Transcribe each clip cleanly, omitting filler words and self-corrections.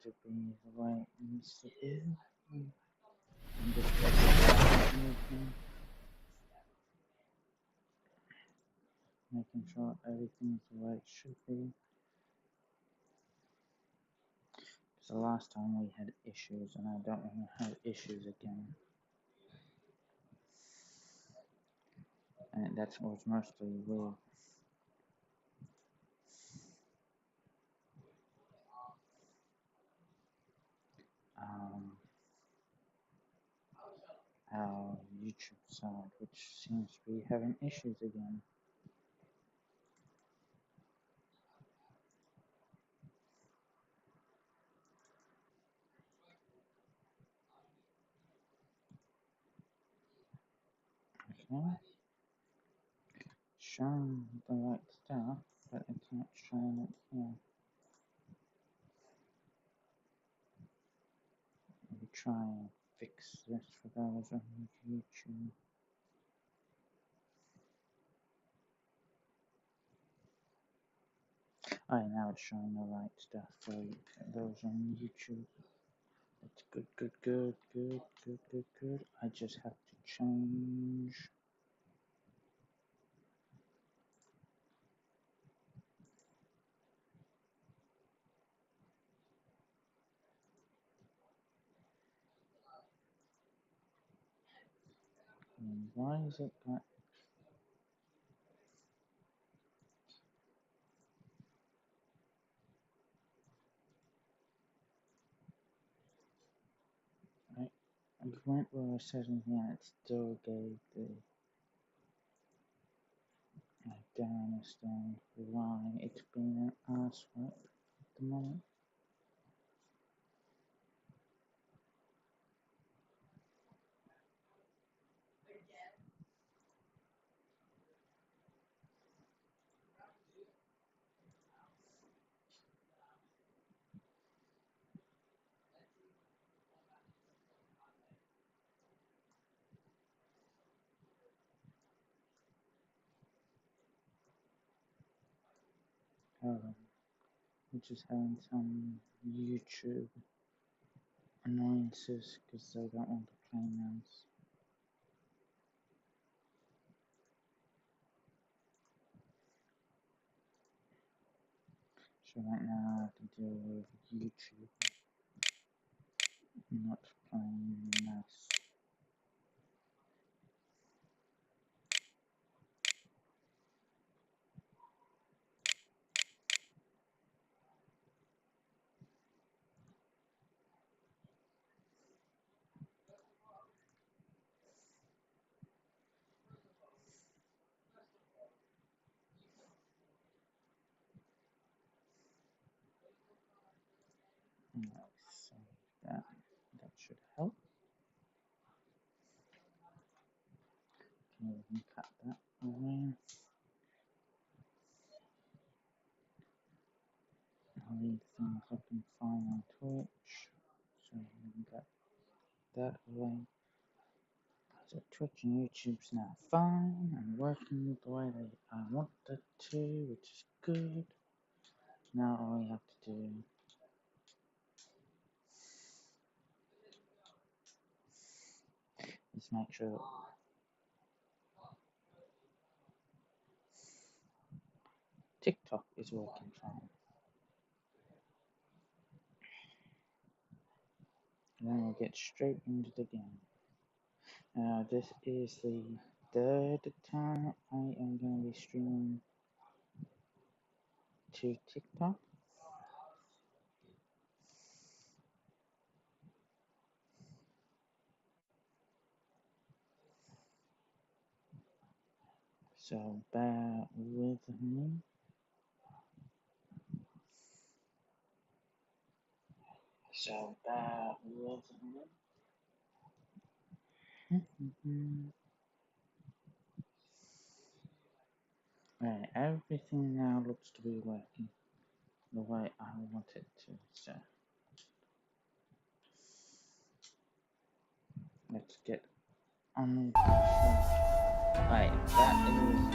to be the way it needs to be. And just making sure everything's the way it should be. Because the last time we had issues, and I don't want to have issues again. And that was mostly with our YouTube side, which seems to be having issues again. Okay. Showing the right stuff, but it's not showing it here. Maybe try and fix this for those on YouTube. Alright, now it's showing the right stuff for those on YouTube. It's good, good, good, good, good, good, good. I just have to change. And why is it got I went where I said in here, it still gave the I don't understand why it's been an asswipe at the moment. We're just having some YouTube annoyances because they don't want to play mouse. So right now I have to deal with YouTube not playing mouse. Let's save that. That should help. Okay, we can cut that away. I'll leave things I can find on Twitch. So we can cut that away. So Twitch and YouTube's now fine and working the way I want it to, which is good. Now all we have to do is make sure TikTok is working fine. And then we'll get straight into the game. This is the third time I am going to be streaming to TikTok. So bear with me. Right, everything now looks to be working the way I want it to. So let's get on with the show. Right, that is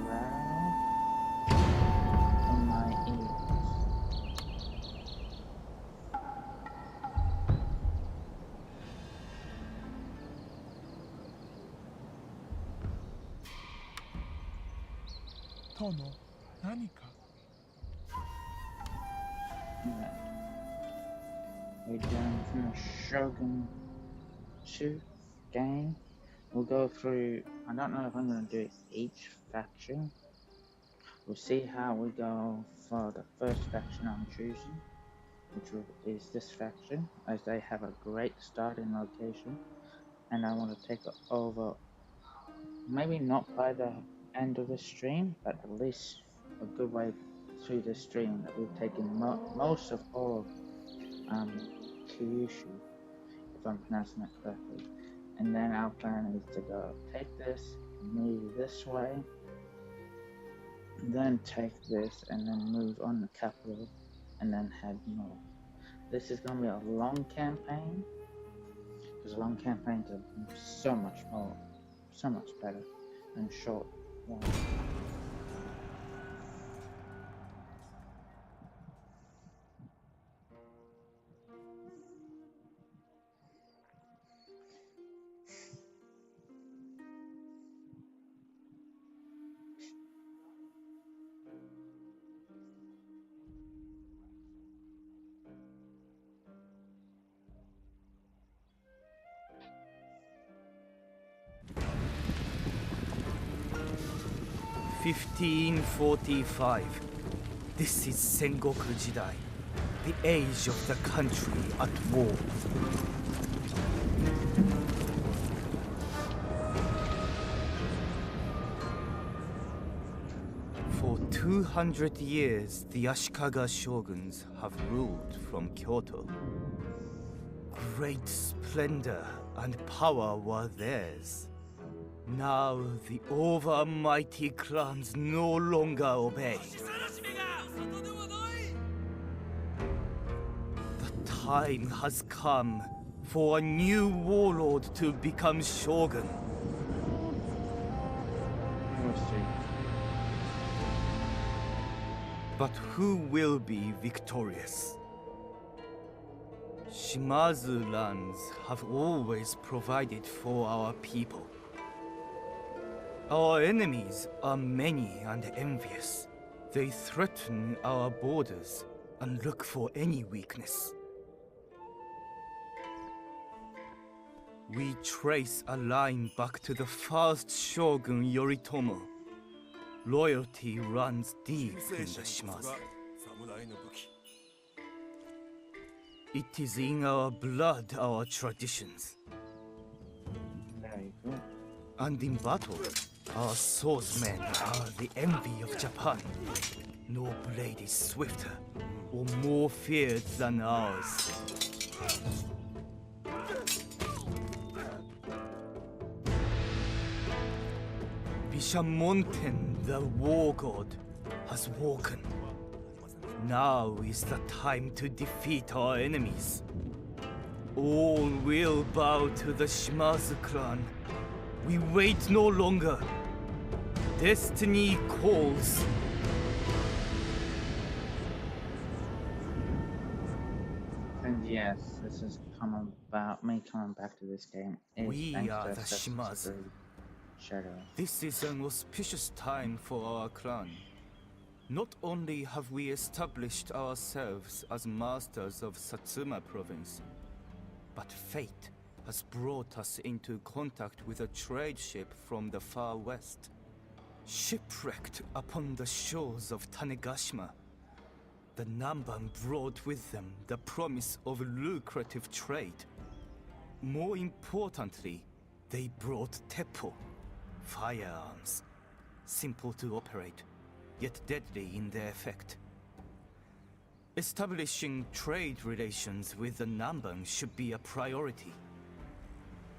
loud in my ears. との何か。 Alright. We're doing from the Shogun 2 game. We'll go through, I don't know if I'm going to do each faction. We'll see how we go for the first faction I'm choosing, which is this faction, as they have a great starting location. And I want to take it over, maybe not by the end of the stream, but at least a good way through the stream that we've taken most of all of Kyushu, if I'm pronouncing it correctly. And then our plan is to go take this, move this way, then take this, and then move on the capital, and then head north. This is going to be a long campaign, because long campaigns are so much better than short ones. (1545). This is Sengoku Jidai, the age of the country at war. For 200 years, the Ashikaga shoguns have ruled from Kyoto. Great splendor and power were theirs. Now the over-mighty clans no longer obey. The time has come for a new warlord to become shogun. We'll see. But who will be victorious? Shimazu lands have always provided for our people. Our enemies are many and envious. They threaten our borders and look for any weakness. We trace a line back to the first shogun Yoritomo. Loyalty runs deep in the Shimazu. It is in our blood, our traditions. Very good. And in battle, our swordsmen are the envy of Japan. No blade is swifter or more feared than ours. Bishamonten, the war god, has woken. Now is the time to defeat our enemies. All will bow to the Shimazu clan. We wait no longer. Destiny calls. And yes, this has come about, me coming back to this game is We thanks are to the Assassin's Shimazu. Creed Shadows. This is an auspicious time for our clan. Not only have we established ourselves as masters of Satsuma province, but fate has brought us into contact with a trade ship from the far west. Shipwrecked upon the shores of Tanegashima, the Namban brought with them the promise of lucrative trade. More importantly, they brought teppo, firearms, simple to operate, yet deadly in their effect. Establishing trade relations with the Namban should be a priority,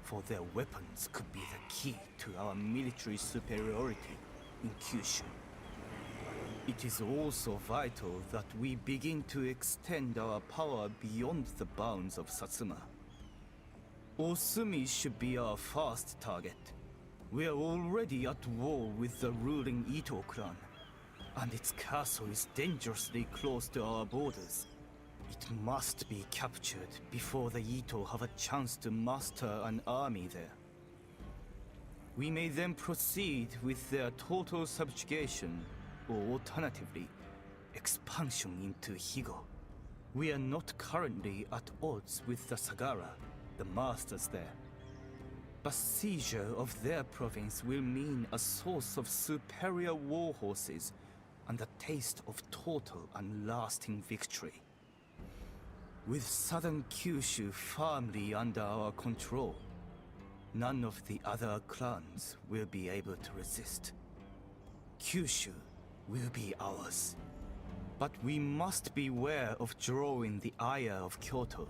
for their weapons could be the key to our military superiority in Kyushu. It is also vital that we begin to extend our power beyond the bounds of Satsuma. Osumi should be our first target. We are already at war with the ruling Ito clan, and its castle is dangerously close to our borders. It must be captured before the Ito have a chance to muster an army there. We may then proceed with their total subjugation or alternatively, expansion into Higo. We are not currently at odds with the Sagara, the masters there. But seizure of their province will mean a source of superior war horses and a taste of total and lasting victory. With southern Kyushu firmly under our control, none of the other clans will be able to resist. Kyushu will be ours. But we must beware of drawing the ire of Kyoto.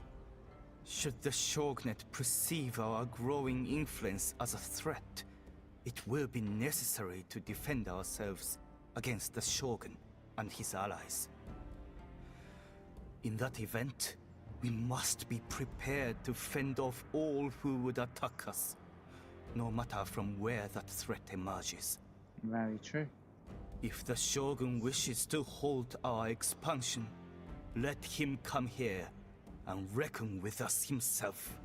Should the shogunate perceive our growing influence as a threat, it will be necessary to defend ourselves against the shogun and his allies. In that event, we must be prepared to fend off all who would attack us, no matter from where that threat emerges. Very true. If the shogun wishes to halt our expansion, let him come here and reckon with us himself.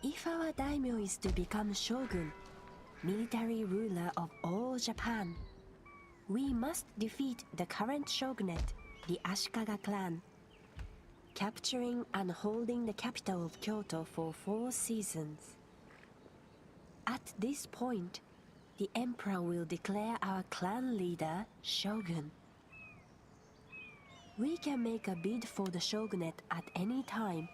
If our daimyo is to become shogun, military ruler of all Japan, we must defeat the current shogunate, the Ashikaga clan, capturing and holding the capital of Kyoto for 4 seasons. At this point, the emperor will declare our clan leader shogun. We can make a bid for the shogunate at any time,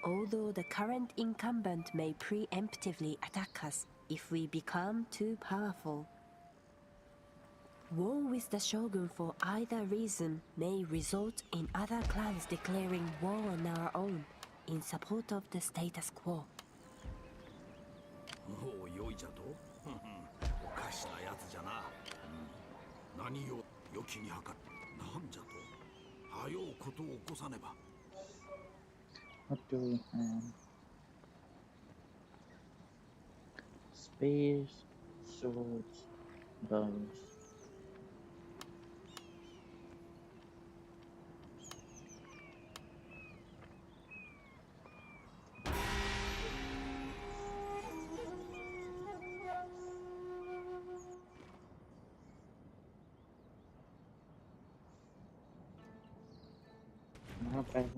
although the current incumbent may preemptively attack us if we become too powerful. War with the shogun for either reason may result in other clans declaring war on our own in support of the status quo. おう、よいじゃと。おかしなやつじゃな。何を良きに計る。なんじゃと。はようことを起こさねば。What do we have? Spears, swords, bows.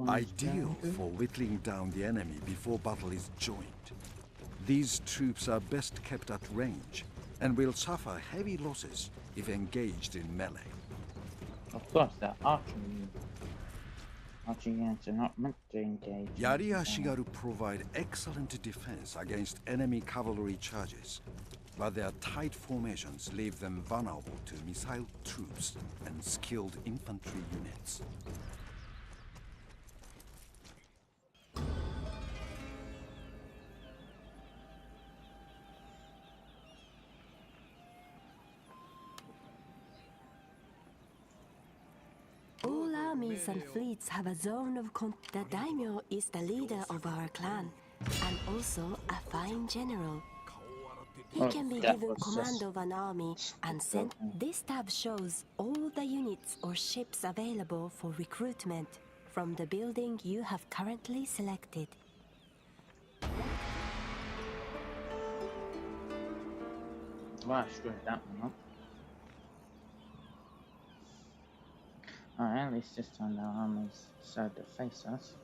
Ideal for whittling down the enemy before battle is joined. These troops are best kept at range and will suffer heavy losses if engaged in melee. Of course, the archery units are not meant to engage. Yari-Ashigaru provide excellent defense against enemy cavalry charges, but their tight formations leave them vulnerable to missile troops and skilled infantry units. All armies and fleets have a zone of The daimyo is the leader of our clan, and also a fine general. He Oh, can be that given was command just of an army and sent. This tab shows all the units or ships available for recruitment from the building you have currently selected. Well, I screwed that one up. Alright, at least this time the armies decided to face us.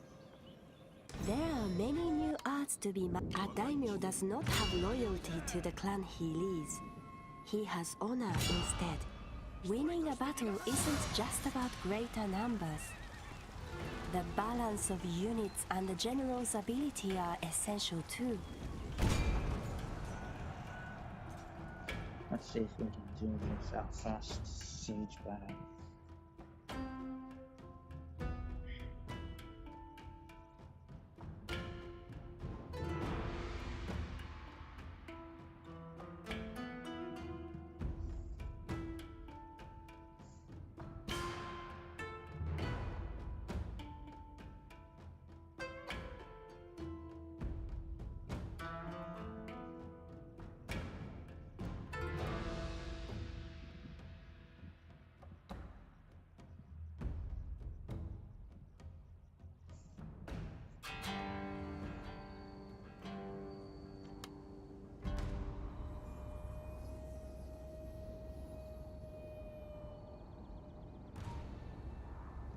There are many new arts to be A daimyo does not have loyalty to the clan he leads. He has honor instead. Winning a battle isn't just about greater numbers. The balance of units and the general's ability are essential too. Let's see if we can do this our first siege battle.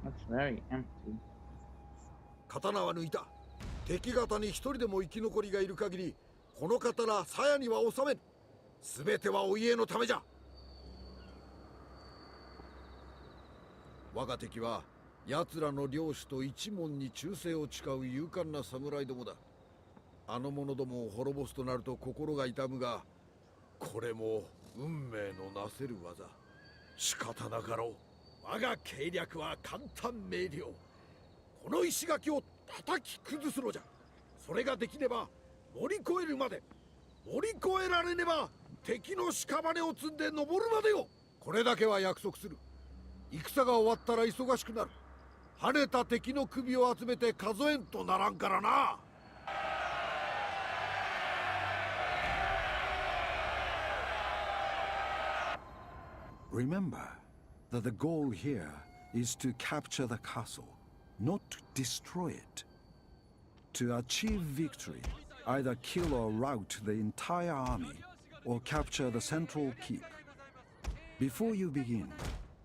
Looks very empty. 刀は抜いた。敵方に一人でも生き残りがいる限り、この刀鞘には収めぬ。全てはお家のためじゃ。我が敵は奴らの領主と一門に忠誠を誓う勇敢な侍どもだ。あの者どもを滅ぼすとなると心が痛むが、これも運命のなせる技。仕方なかろう。我が計略は簡単明瞭。この石垣を叩き崩すのじゃ。それができねば乗り越えるまで、乗り越えられねば敵の屍を積んで登るまでよ。これだけは約束する。戦が終わったら忙しくなる。跳ねた敵の首を集めて数えんとならんからな。Remember that the goal here is to capture the castle, not to destroy it. To achieve victory, either kill or rout the entire army, or capture the central keep. Before you begin,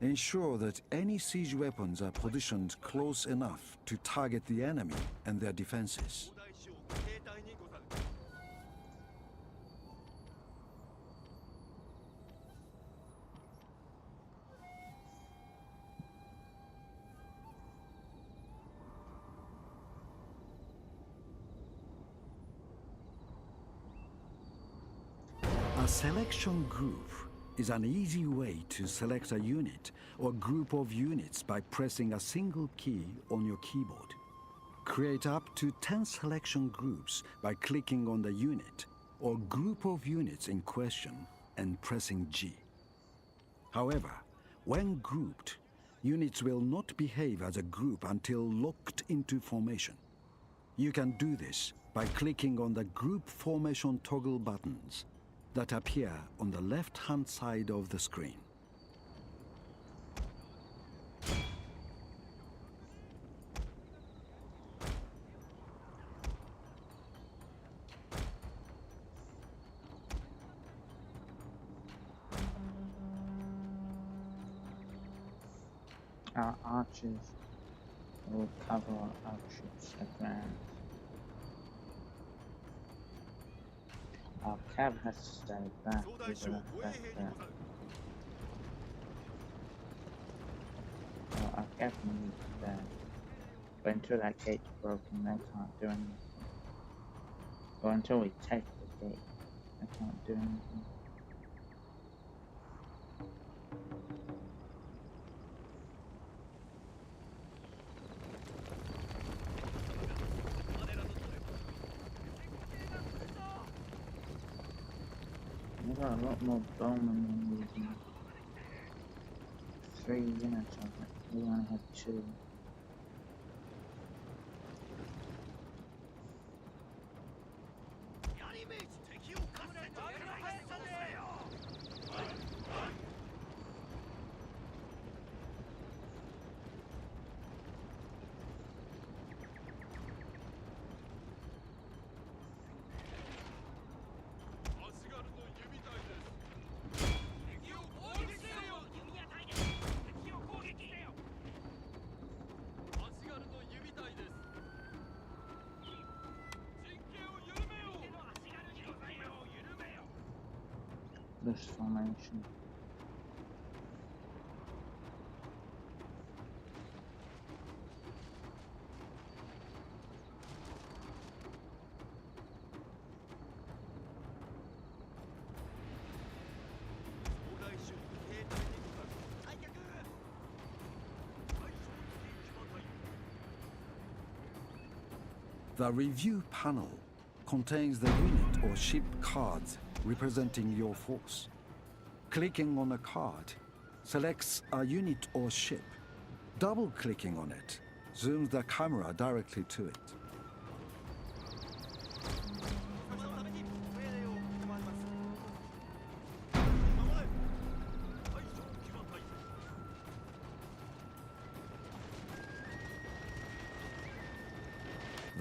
ensure that any siege weapons are positioned close enough to target the enemy and their defenses. A selection group is an easy way to select a unit or group of units by pressing a single key on your keyboard. Create up to 10 selection groups by clicking on the unit or group of units in question and pressing G. However, when grouped, units will not behave as a group until locked into formation. You can do this by clicking on the group formation toggle buttons that appear on the left-hand side of the screen. Our archers will cover our troops aground. Our cab has to stay back with the fact that our cab needs that. But until that gate's broken, they can't do anything. Or until we take the gate, they can't do anything. We got a lot more bowmen than we do. 3 units of it. We only have 2. This formation. The review panel contains the unit or ship cards representing your force. Clicking on a card selects a unit or ship. Double-clicking on it zooms the camera directly to it.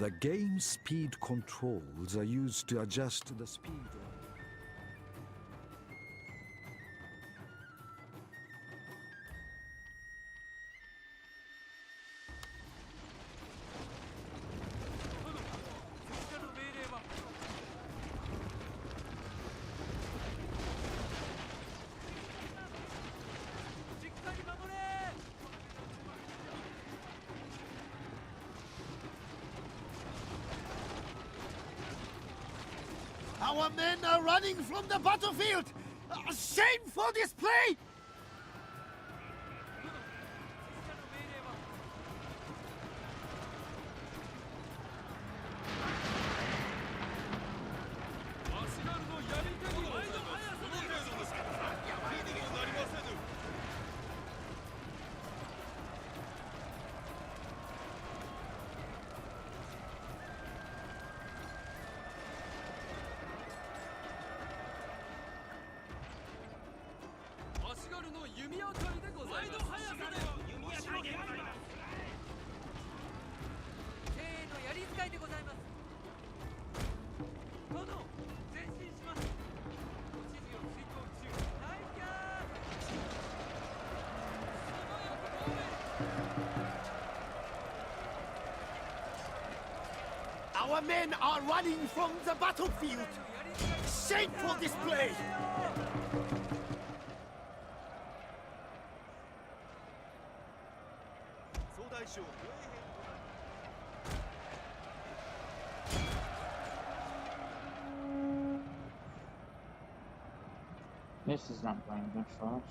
The game speed controls are used to adjust the speed. Our men are running from the battlefield! Shameful display! Our men are running from the battlefield! Shameful display! This is not going good for us.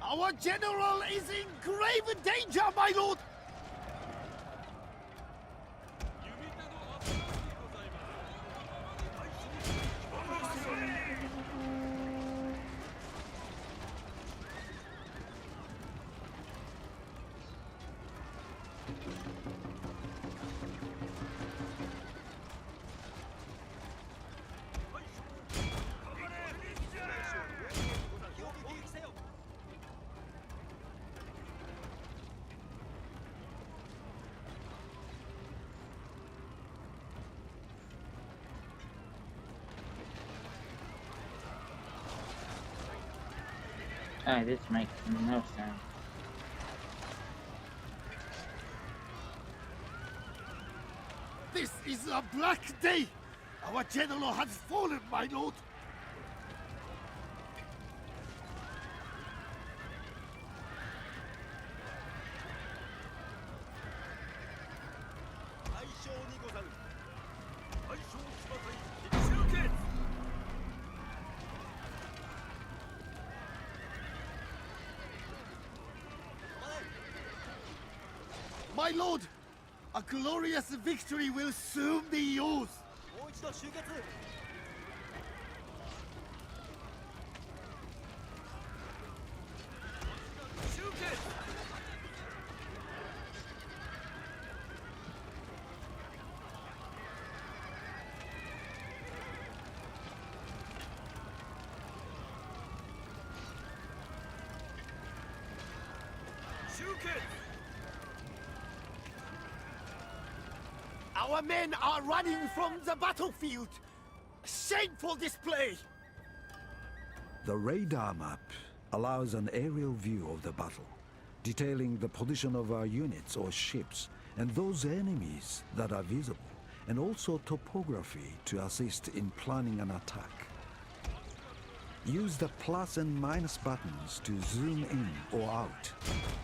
Our general is in grave danger, my lord! Hey, this makes no sense. This is a black day! Our general has fallen, my lord! My lord, a glorious victory will soon be yours. Our men are running from the battlefield! Shameful display! The radar map allows an aerial view of the battle, detailing the position of our units or ships and those enemies that are visible, and also topography to assist in planning an attack. Use the plus and minus buttons to zoom in or out,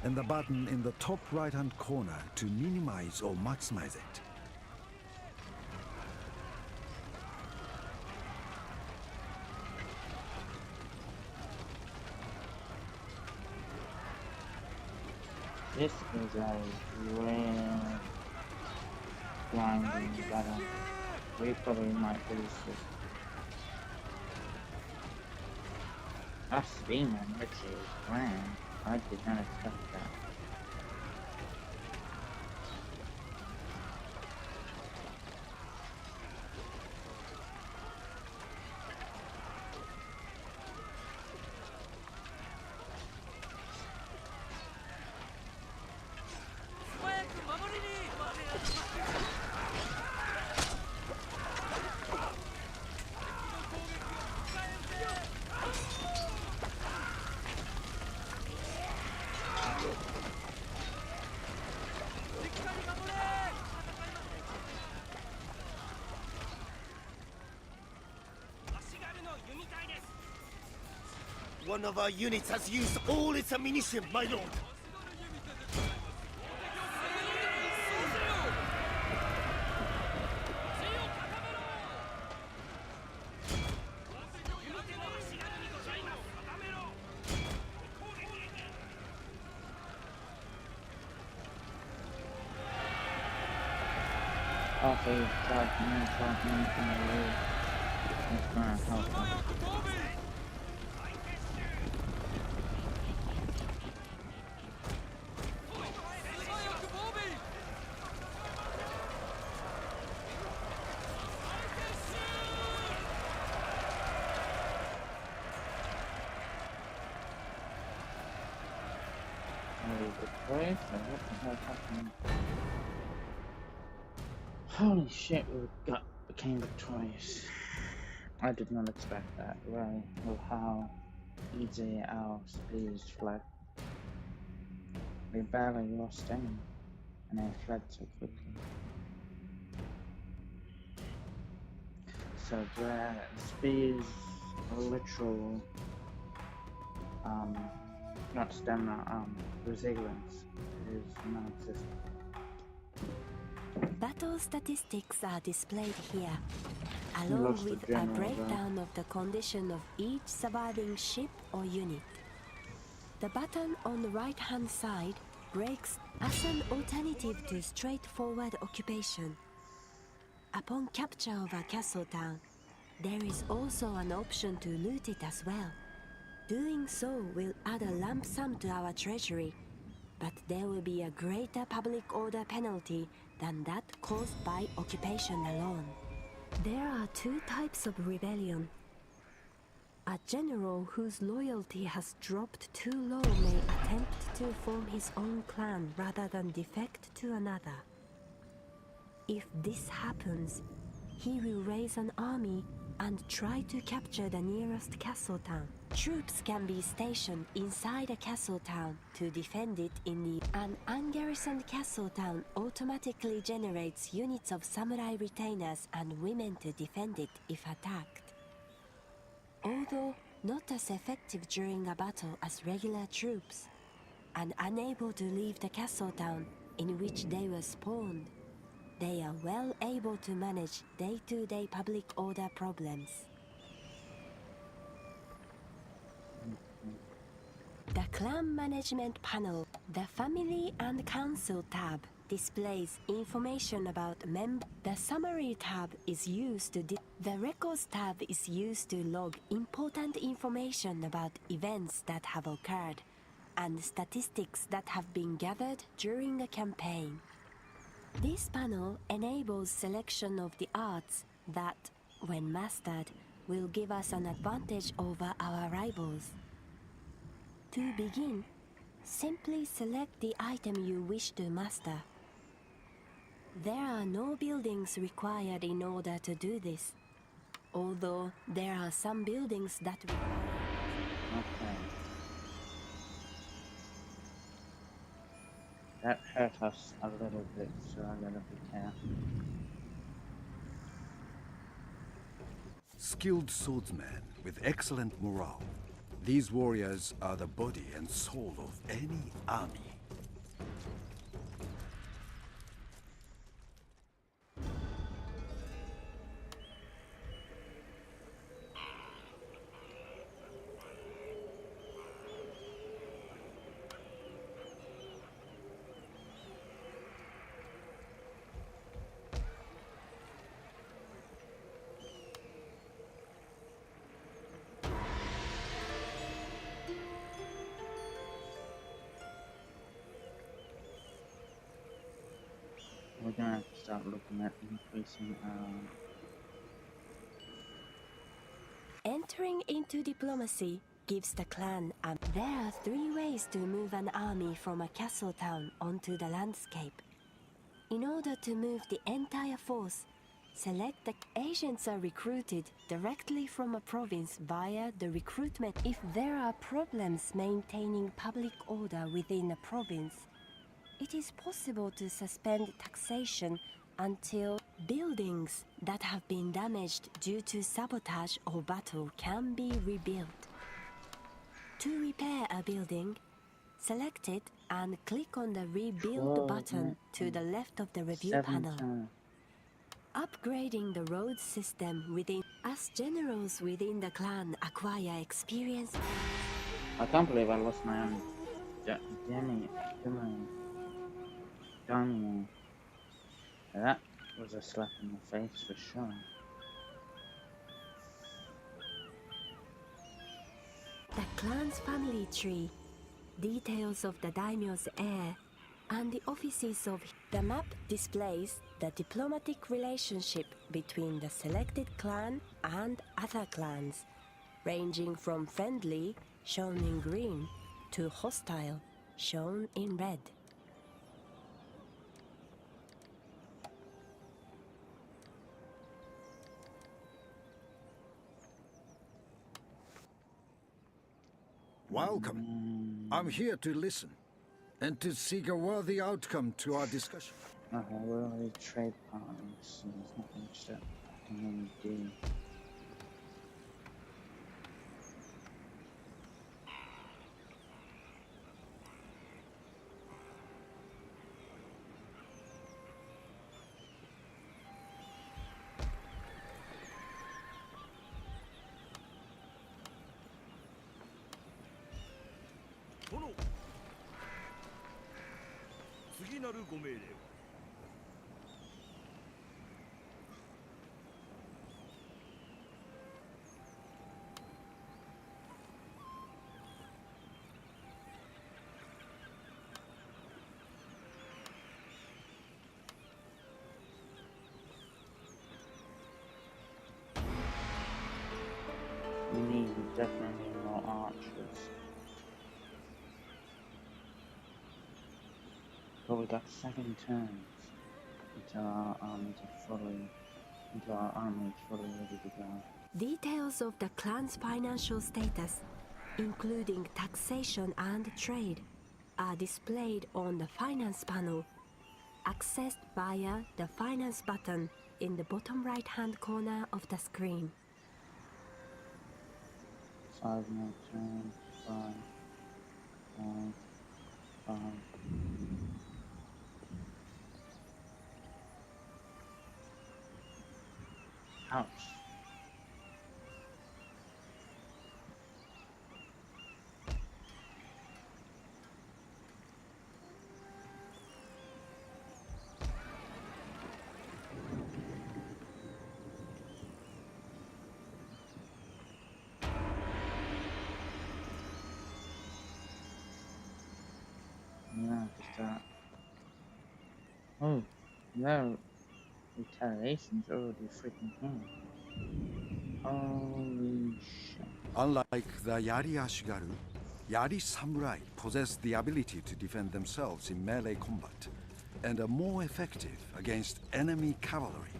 and the button in the top right-hand corner to minimize or maximize it. This is a real grinding battle. We probably might lose this. Our speedman literally ran. I did not expect that. One of our units has used all its ammunition, my lord. Also, he's talking from the roof. That's gonna help him. Wait, so what the hell happened? Holy shit, became victorious. I did not expect that, right? With how easy our spears fled. We barely lost any, and they fled so quickly. So their spears, literal, not stamina, resilience is non-existent. Battle statistics are displayed here, We along lost the with a general, breakdown of the condition of each surviving ship or unit. The button on the right-hand side breaks as an alternative to straightforward occupation. Upon capture of a castle town, there is also an option to loot it as well. Doing so will add a lump sum to our treasury, but there will be a greater public order penalty than that caused by occupation alone. There are two types of rebellion. A general whose loyalty has dropped too low may attempt to form his own clan rather than defect to another. If this happens, he will raise an army and try to capture the nearest castle town. Troops can be stationed inside a castle town to defend it in the... An ungarrisoned castle town automatically generates units of samurai retainers and women to defend it if attacked. Although not as effective during a battle as regular troops, and unable to leave the castle town in which they were spawned, they are well able to manage day-to-day public order problems. The Clan Management Panel, the Family and Council tab, displays information about members. The Summary tab is used to... The Records tab is used to log important information about events that have occurred and statistics that have been gathered during a campaign. This panel enables selection of the arts that, when mastered, will give us an advantage over our rivals. To begin, simply select the item you wish to master. There are no buildings required in order to do this, although there are some buildings that require... Okay. That hurt us a little bit, so I gotta be careful. Skilled swordsmen with excellent morale. These warriors are the body and soul of any army. We're gonna have to start looking at increasing Entering into diplomacy gives the clan a... There are 3 ways to move an army from a castle town onto the landscape. In order to move the entire force, select the... Agents are recruited directly from a province via the recruitment. If there are problems maintaining public order within a province, it is possible to suspend taxation until buildings that have been damaged due to sabotage or battle can be rebuilt. To repair a building, select it and click on the Rebuild 12 button to the minutes, left of the review 7 panel. turns. Upgrading the road system within as generals within the clan acquire experience. I can't believe I lost my own Demi. That was a slap in the face for sure. The clan's family tree, details of the daimyo's heir, and the offices of the map displays the diplomatic relationship between the selected clan and other clans, ranging from friendly, shown in green, to hostile, shown in red. Welcome. I'm here to listen and to seek a worthy outcome to our discussion. Okay, we're already trade partners, so there's not much that I can really do. We need definitely more archers. But we got 7 turns until our army is fully ready to go. Details of the clan's financial status, including taxation and trade, are displayed on the finance panel, accessed via the finance button in the bottom right-hand corner of the screen. 5 more turns. 5, 5, 5. Ouch. Yeah, just that. Oh, no. Retaliation's already freaking here. Holy shit. Unlike the Yari Ashigaru, Yari Samurai possess the ability to defend themselves in melee combat and are more effective against enemy cavalry.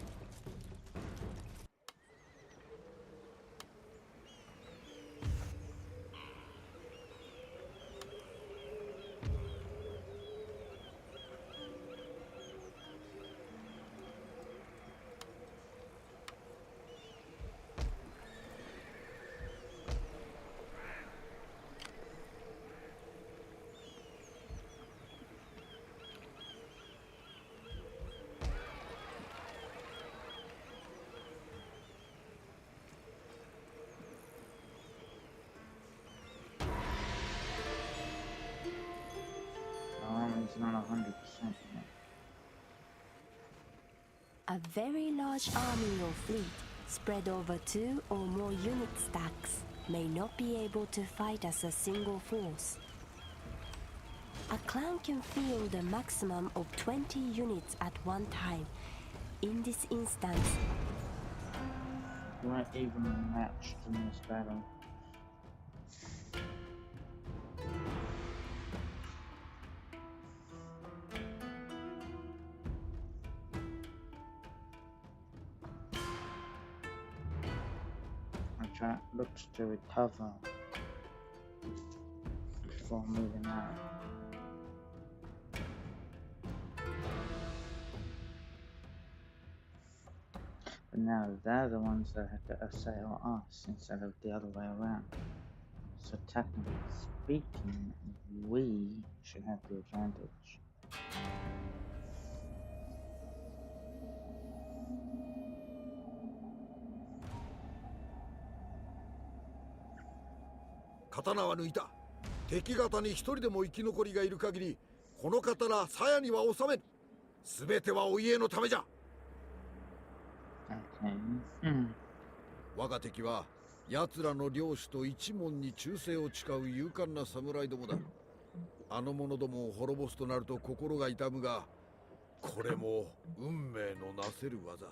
It's not 100% yet. A very large army or fleet spread over 2 or more unit stacks may not be able to fight as a single force. A clan can field a maximum of 20 units at one time. In this instance, We weren't even matched in this battle. I looked to recover before moving out. But now they're the ones that have to assail us instead of the other way around. So technically speaking, we should have the advantage.刀は抜いた。敵方に一人でも生き残りがいる限り、この刀鞘には収めぬ。全てはお家のためじゃ。Okay. 我が敵は奴らの領主と一門に忠誠を誓う勇敢な侍どもだ。あの者どもを滅ぼすとなると心が痛むが、これも運命のなせる技。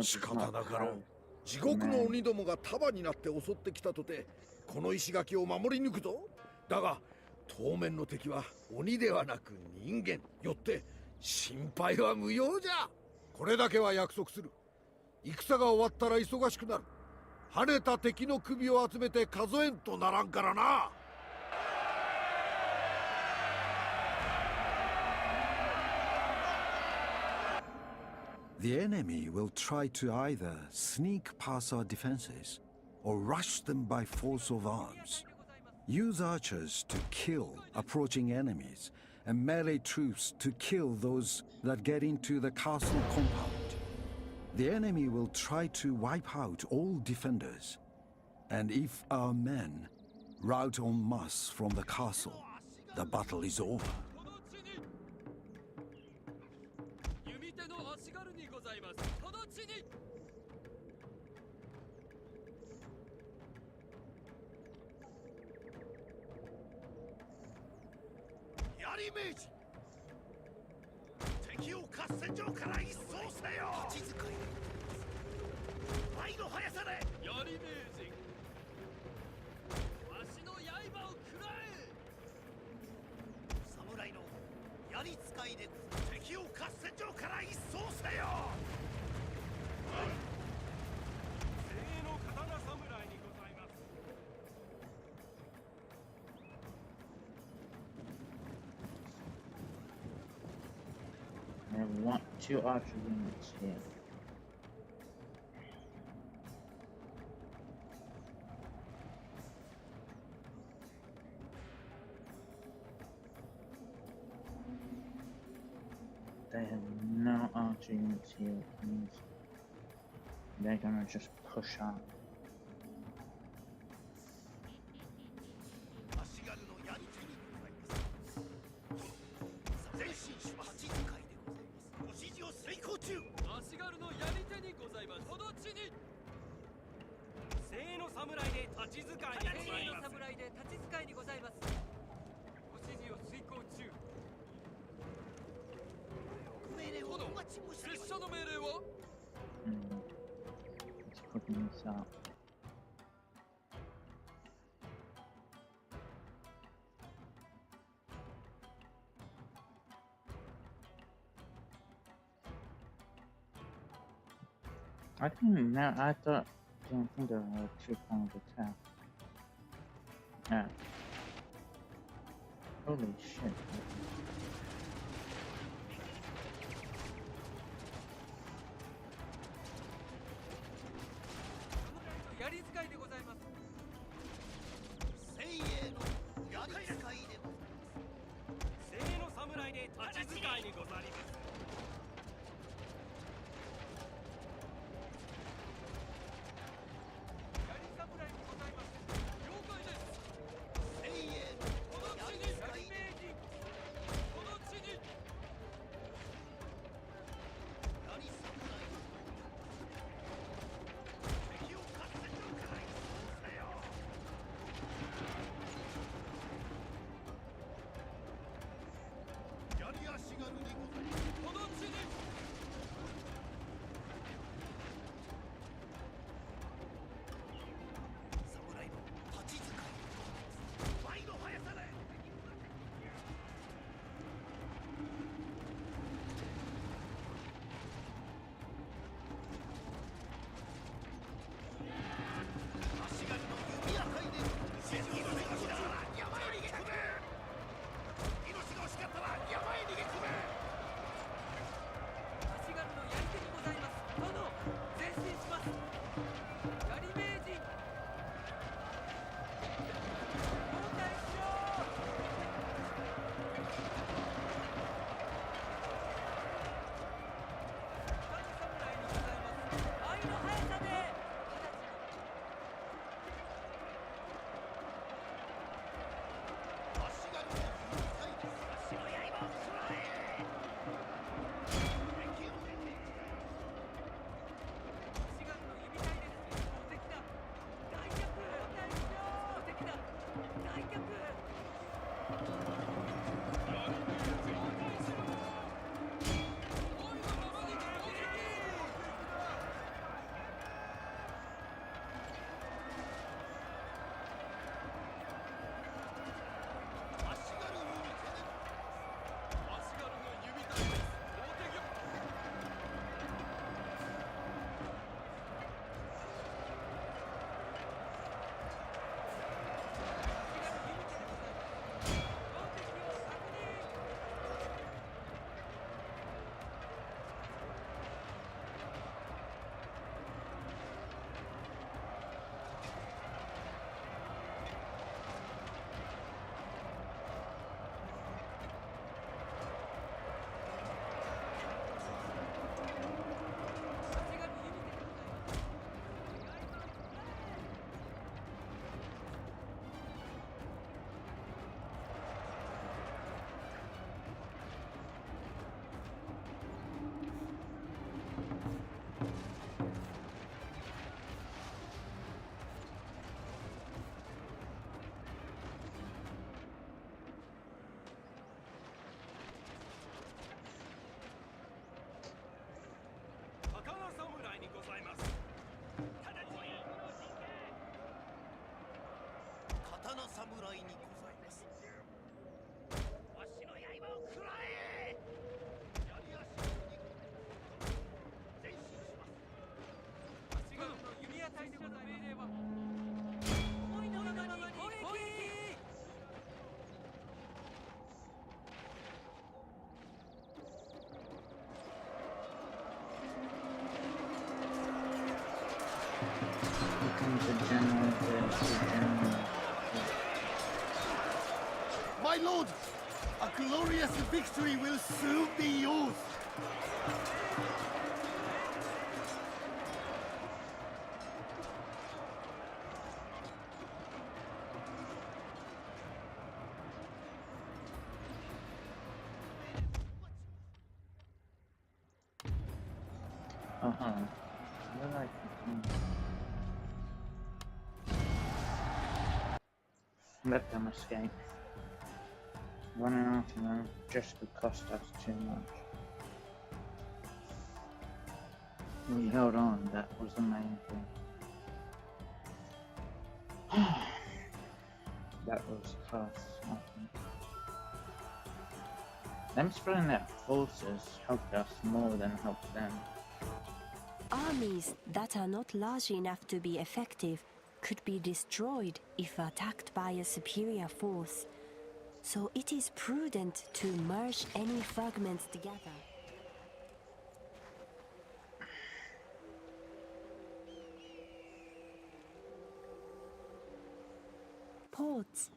仕方なかろう。地獄の鬼どもが束になって襲ってきたとて、この石垣を守り抜くぞ。だが当面の敵は鬼ではなく人間。よって心配は無用じゃ。これだけは約束する。戦が終わったら忙しくなる。跳ねた敵の首を集めて数えんとならんからな。The enemy will try to either sneak past our defenses or rush them by force of arms. Use archers to kill approaching enemies and melee troops to kill those that get into the castle compound. The enemy will try to wipe out all defenders. And if our men rout en masse from the castle, the battle is over. 槍明治、敵を合戦場から一掃せよ。立ち使い舞の速さで槍明治、わしの刃を食らえ。侍の槍使いで敵を合戦場から一掃せよ。精鋭の刀侍にございます。I want 2 archer units here. They have no archer units here, which means they're gonna just push out. 足軽の槍手にございます。前進手は立ち使いでございます。ご指示を遂行中。足軽の槍手にございます。この地に精鋭の侍で立ち使いでございます。精鋭の侍で立ち使いにございます。ご指示を遂行中。命令をお待ち申し上げます。拙者の命令はLet's cooking this out. I think now I thought didn't think of a 2-pronged attack. Yeah. Holy shit. 槍使いでございます。精鋭の槍使いでございます。精鋭の侍で立ち使いにございます。槍侍にございます。了解です。精鋭の槍使いでこの地に槍侍。敵を合戦場から一掃せよ。槍足軽にございます。方の侍にございます。わしの刃を食らえ。槍足に前進します。足軽の弓矢隊でございます。命令は思いのままに攻撃。Becomes a general versus general. My lord, a glorious victory will soon be yours. Will I continue? Let them escape. Running after them just could cost us too much. We held on, that was the main thing. That was tough, I think. Them spreading their forces helped us more than helped them. Armies that are not large enough to be effective could be destroyed if attacked by a superior force. So it is prudent to merge any fragments together. Ports,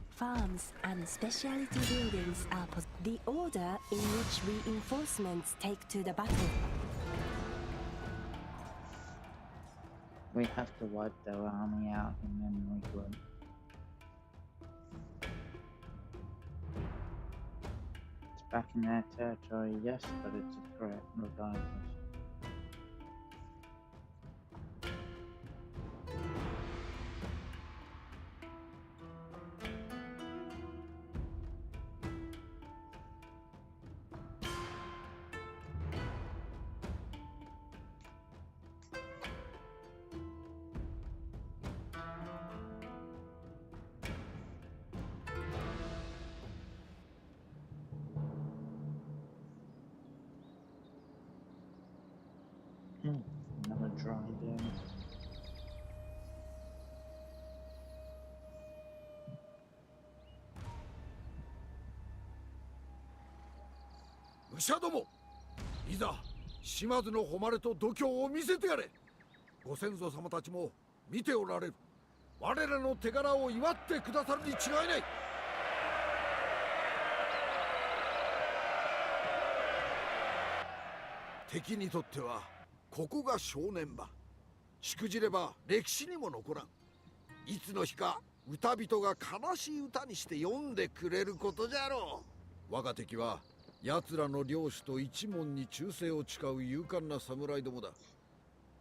farms, and specialty buildings are the order in which reinforcements take to the battle. We have to wipe their army out and then regroup. It's back in their territory, yes, but it's a threat regardless. Another dry day. 武者ども、いざ島津の誉れと度胸を見せてやれ。ご先祖様たちも見ておられる。我らの手柄を祝ってくださるに違いない。敵にとってはここが正念場。しくじれば歴史にも残らん。いつの日か歌人が悲しい歌にして読んでくれることじゃろう。我が敵は奴らの領主と一門に忠誠を誓う勇敢な侍どもだ。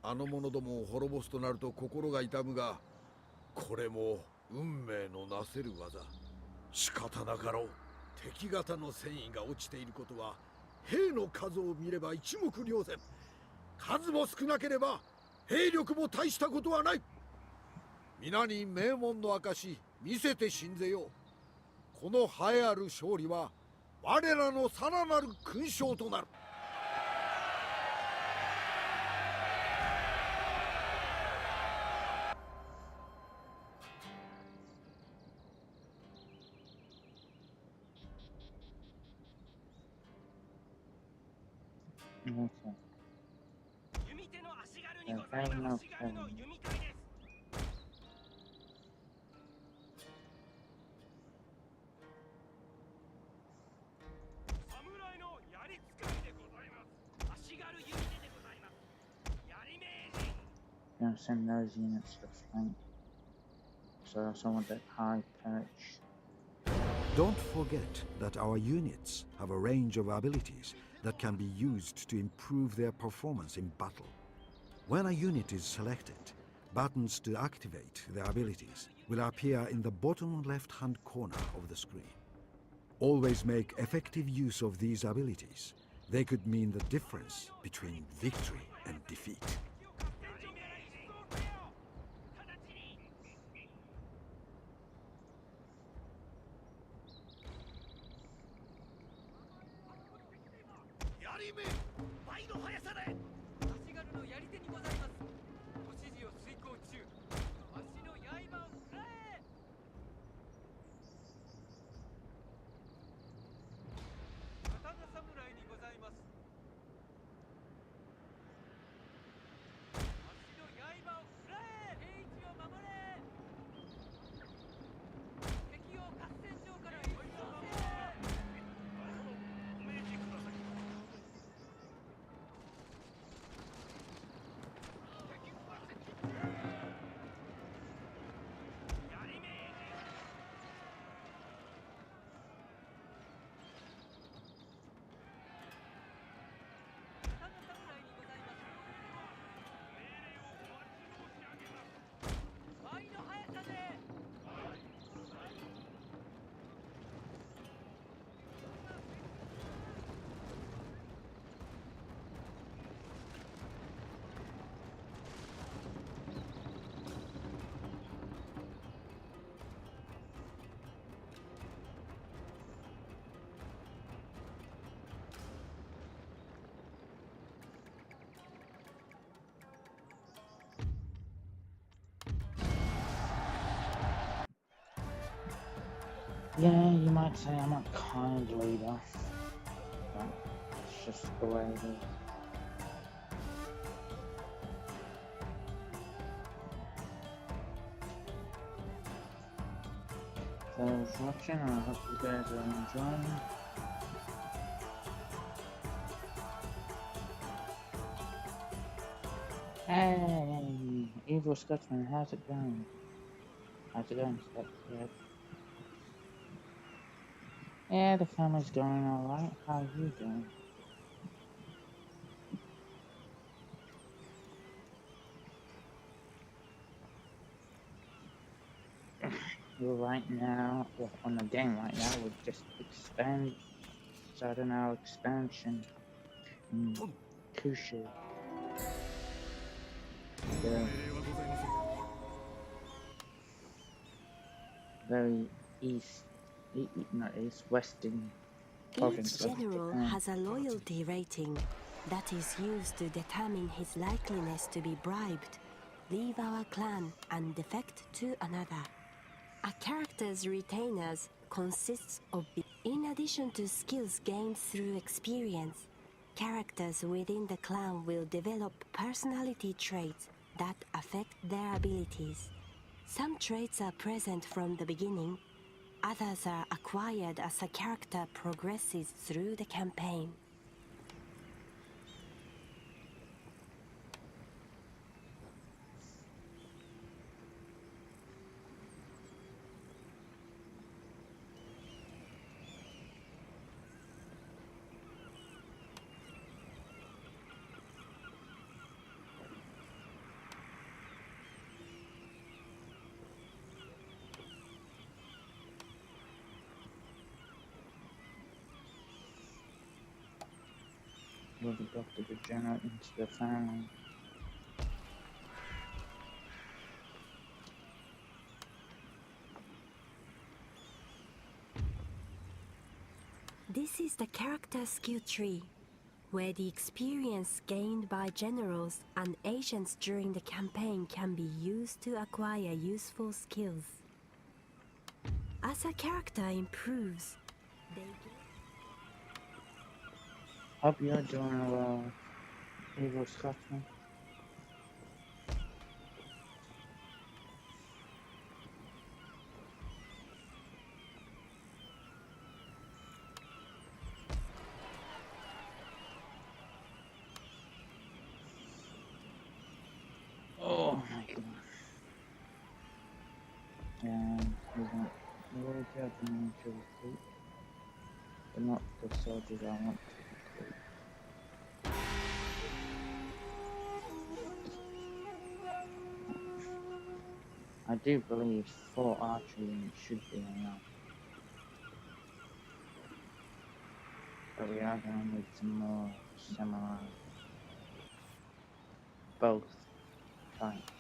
あの者どもを滅ぼすとなると心が痛むが、これも運命のなせる技。仕方なかろう。敵方の戦意が落ちていることは兵の数を見れば一目瞭然。数も少なければ兵力も大したことはない。皆に名門の証見せて信ぜよう。この栄えある勝利は我らのさらなる勲章となる。Okay. 弓手の足軽にございます。足軽の弓隊です。侍の槍使いでございます。足軽弓手でございます。槍名人。Gonna send those units to flank. So I also want that high perch. Don't forget that our units have a range of abilities that can be used to improve their performance in battle. When a unit is selected, buttons to activate their abilities will appear in the bottom left-hand corner of the screen. Always make effective use of these abilities. They could mean the difference between victory and defeat. リーめ、倍の速さで足軽のやり手にございます。ご指示を遂行中。わしの刃をくらえ。刀侍にございます。わしの刃をくらえ。定位置を守れ。敵を合戦場から一掃せ。お命じください。やりめえ。刀侍にございます。命令をお待ち申し上げます。倍の速さで。Yeah, you might say I'm a kind leader, but it's just the way it is. So I was watching, I hope you guys are enjoying. Hey, Evil Scotsman, how's it going? How's it going, Scotsman? Yeah, the family's going alright. How are you doing? Well, right now, well, on the game right now, we're just starting our expansion in Kyushu. The very western Each province of general Japan. has a loyalty rating that is used to determine his likeliness to be bribed, leave our clan, and defect to another. A character's retainers consists of, in addition to skills gained through experience, characters within the clan will develop personality traits that affect their abilities. Some traits are present from the beginning, others are acquired as a character progresses through the campaign. We've adopted a general into the family. This is the character skill tree, where the experience gained by generals and agents during the campaign can be used to acquire useful skills. As a character improves, they gain... Hope you're doing well, Evil Scotsman. Oh my god. And we want more judgment to recruit, but not the soldiers I want to recruit. I do believe 4 archery units should be enough. But we are going to need some more samurai. Both types.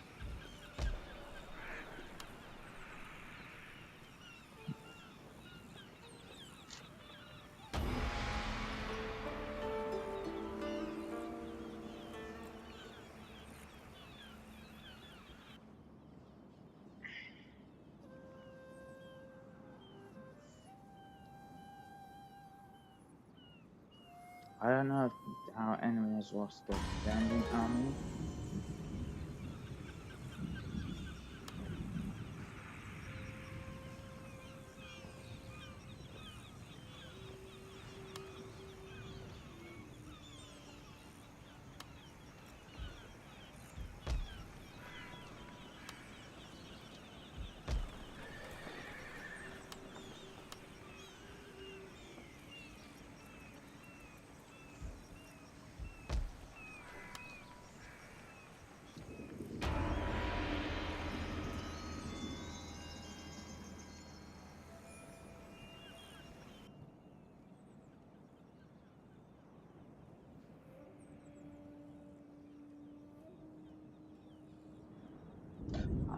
I don't know if our enemy has lost their standing army.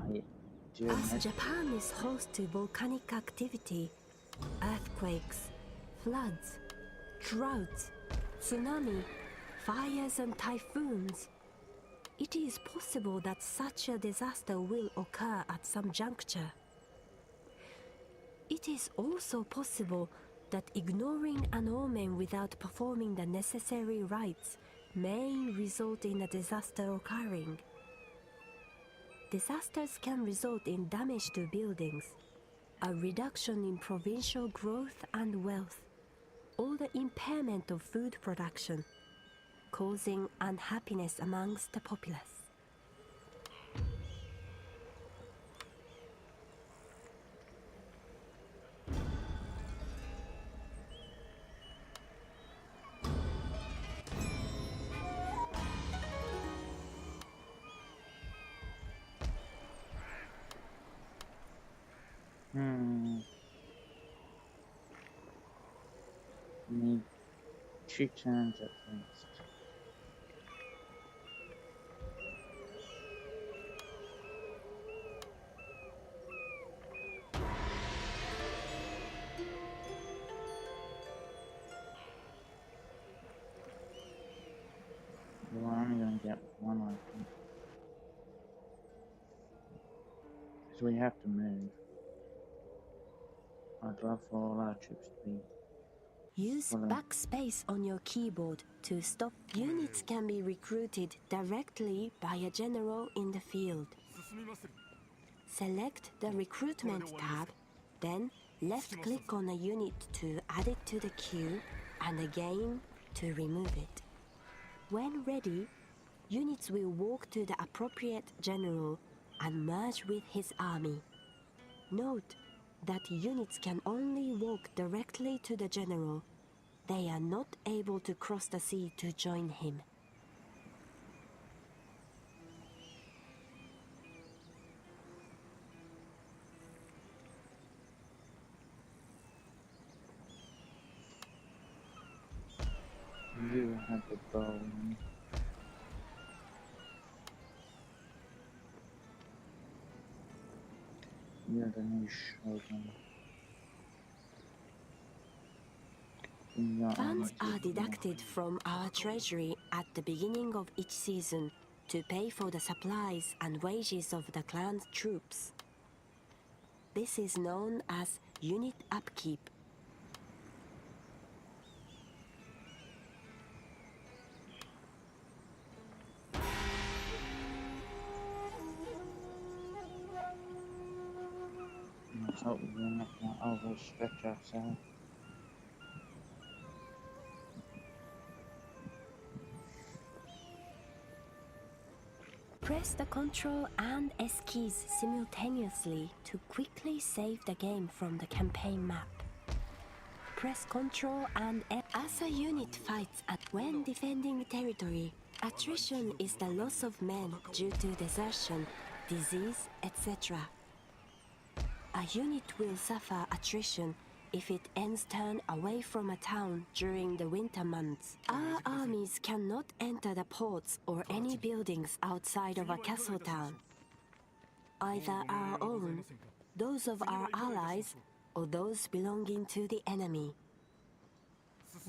I do As admit, Japan is host to volcanic activity, earthquakes, floods, droughts, tsunami, fires and typhoons, it is possible that such a disaster will occur at some juncture. It is also possible that ignoring an omen without performing the necessary rites may result in a disaster occurring. Disasters can result in damage to buildings, a reduction in provincial growth and wealth, or the impairment of food production, causing unhappiness amongst the populace. need 2 turns at least. We're only going to get one, I think. Because we have to move. I'd love for all our troops to be. Use Well, backspace on your keyboard to stop. Units can be recruited directly by a general in the field. Select the recruitment tab, then left-click on a unit to add it to the queue, and again to remove it. When ready, units will walk to the appropriate general and merge with his army. Note that units can only walk directly to the general. They are not able to cross the sea to join him. You have the bow. You're the new shogun. Funds are deducted from our treasury at the beginning of each season to pay for the supplies and wages of the clan's troops. This is known as unit upkeep. Let's hope we're not going to overstretch ourselves. Press the Ctrl and S keys simultaneously to quickly save the game from the campaign map. Press Ctrl and S as a unit fights when defending territory. Attrition is the loss of men due to desertion, disease, etc. A unit will suffer attrition if it ends turn away from a town during the winter months. Our armies cannot enter the ports or any buildings outside of a castle town. Either our own, those of our allies, or those belonging to the enemy.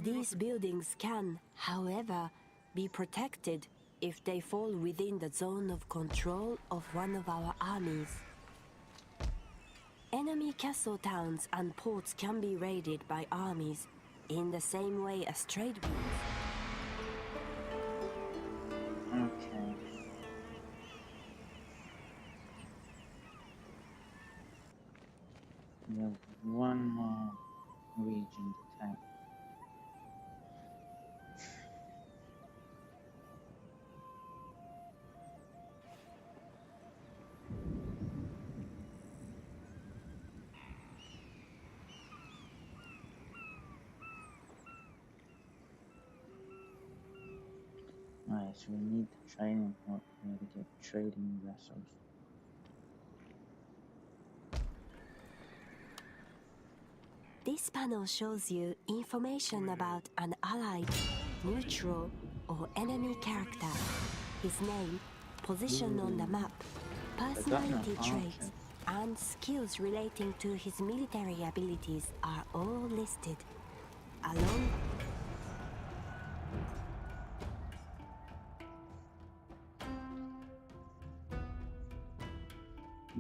These buildings can, however, be protected if they fall within the zone of control of one of our armies. Enemy castle towns and ports can be raided by armies in the same way as trade routes. We have one more region to take. Alright, so we need the trading port here to get trading vessels. This panel shows you information about an allied, neutral, or enemy character. His name, position on the map, personality traits, and skills relating to his military abilities are all listed. Along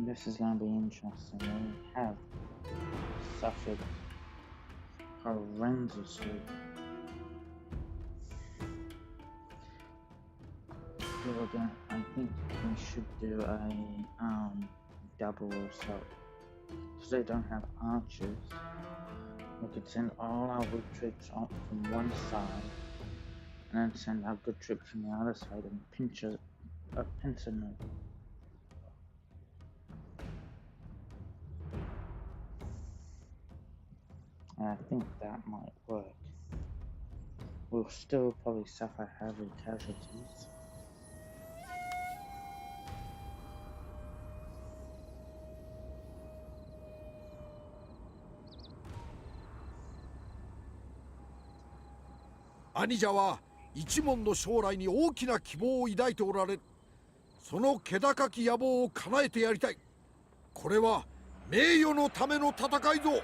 This is going to be interesting. We have suffered horrendously. I think we should do a double assault. Because they don't have archers, we could send all our weak troops up from one side and then send our good troops from the other side and pincer them. And I think that might work. We'll still probably suffer heavy casualties.兄者は一門の将来に大きな希望を抱いておられる。その気高き野望を叶えてやりたい。これは名誉のための戦いぞ。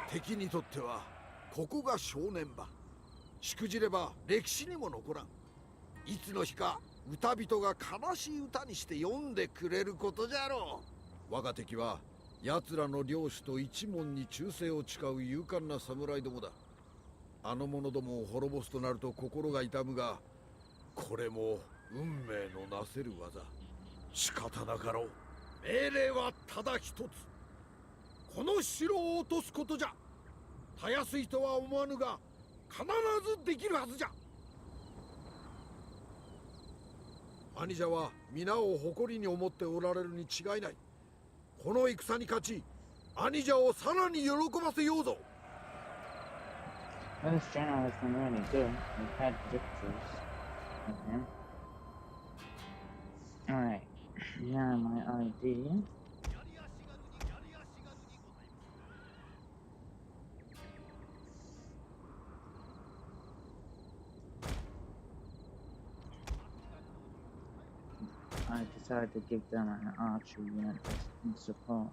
敵にとってはここが正念場。しくじれば歴史にも残らん。いつの日か歌人が悲しい歌にして読んでくれることじゃろう。我が敵は奴らの領主と一門に忠誠を誓う勇敢な侍どもだ。あの者どもを滅ぼすとなると心が痛むが、これも運命のなせる技。仕方なかろう。命令はただ一つ。この城を落とすことじゃ。たやすいとは思わぬが、必ずできるはずじゃ。兄者は皆を誇りに思っておられるに違いない。この戦に勝ち、兄者をさらに喜ばせようぞ。This general has been really good. We've had victories with him. Alright, now my idea. I decided to give them an archery unit in support.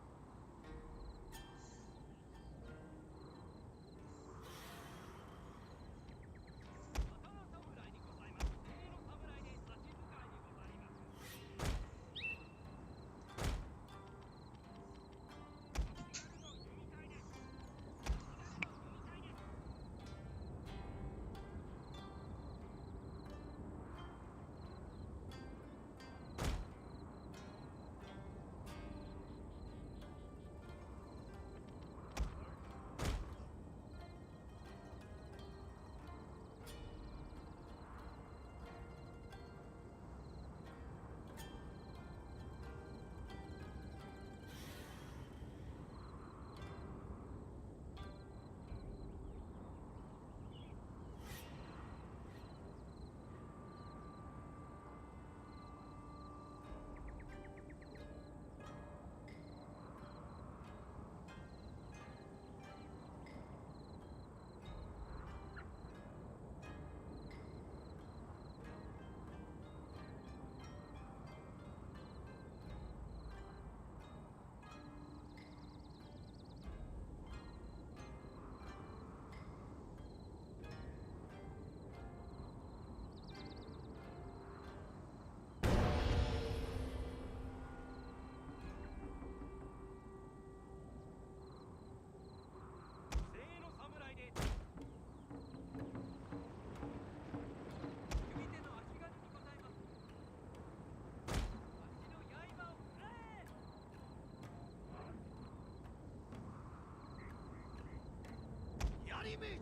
メージ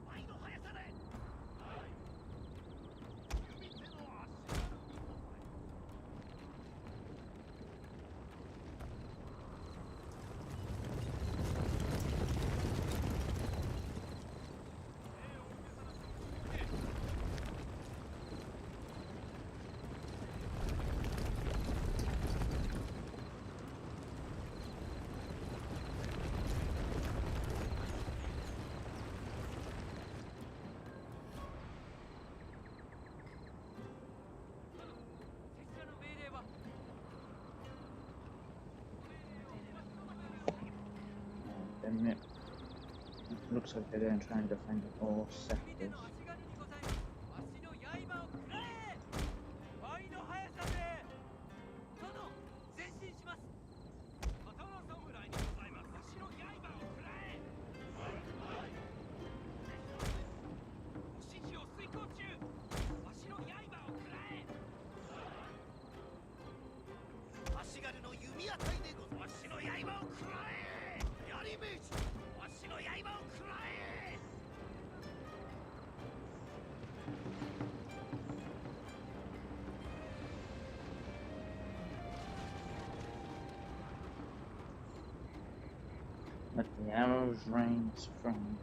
倍の速さで指手の足軽にございます。It looks like they're going to try and defend all sectors. 足軽の弓当たりでございます。わしの刃を食らえ。槍メージわしの刃を食らえ。 Let the arrows rain strong.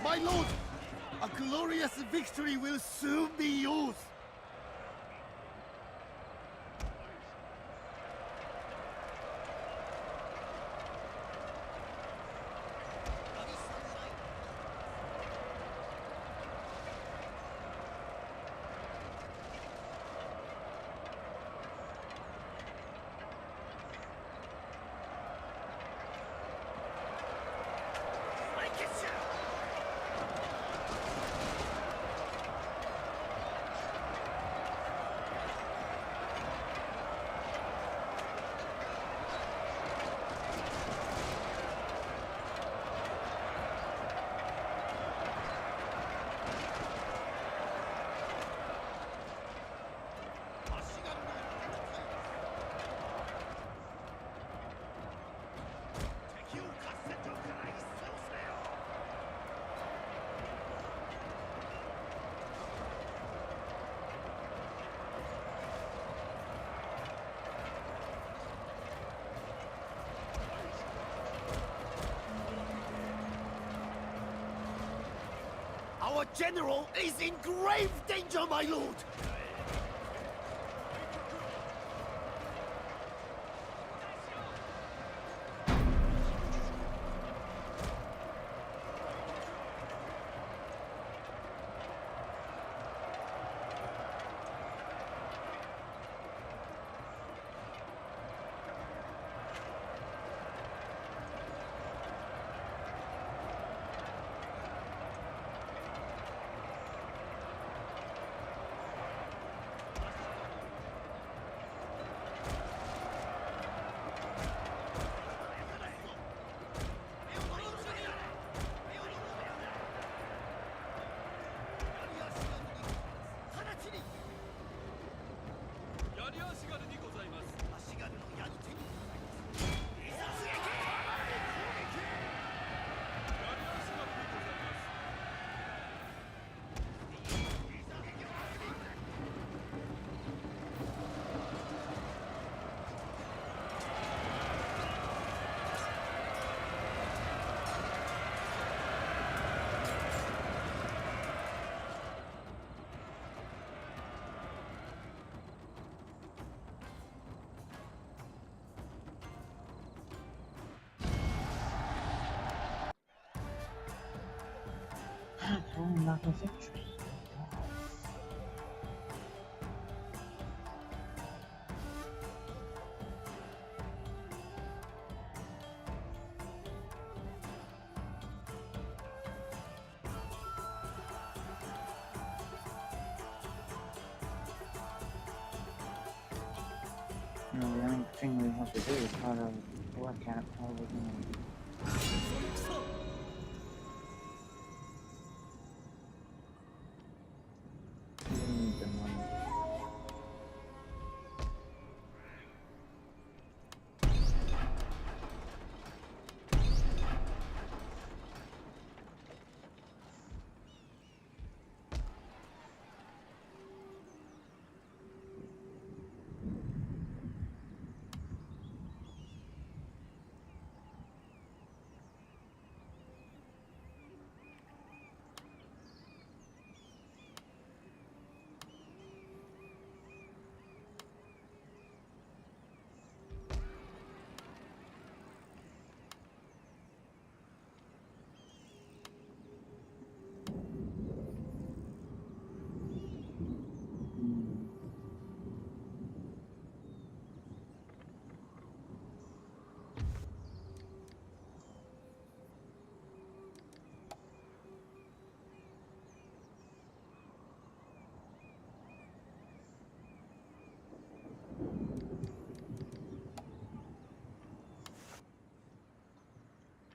My lord, a glorious victory will soon be yours. Our general is in grave danger, my lord! Okay, lack of victory. You know, the only thing we have to do is try to work out how we're going to need the money.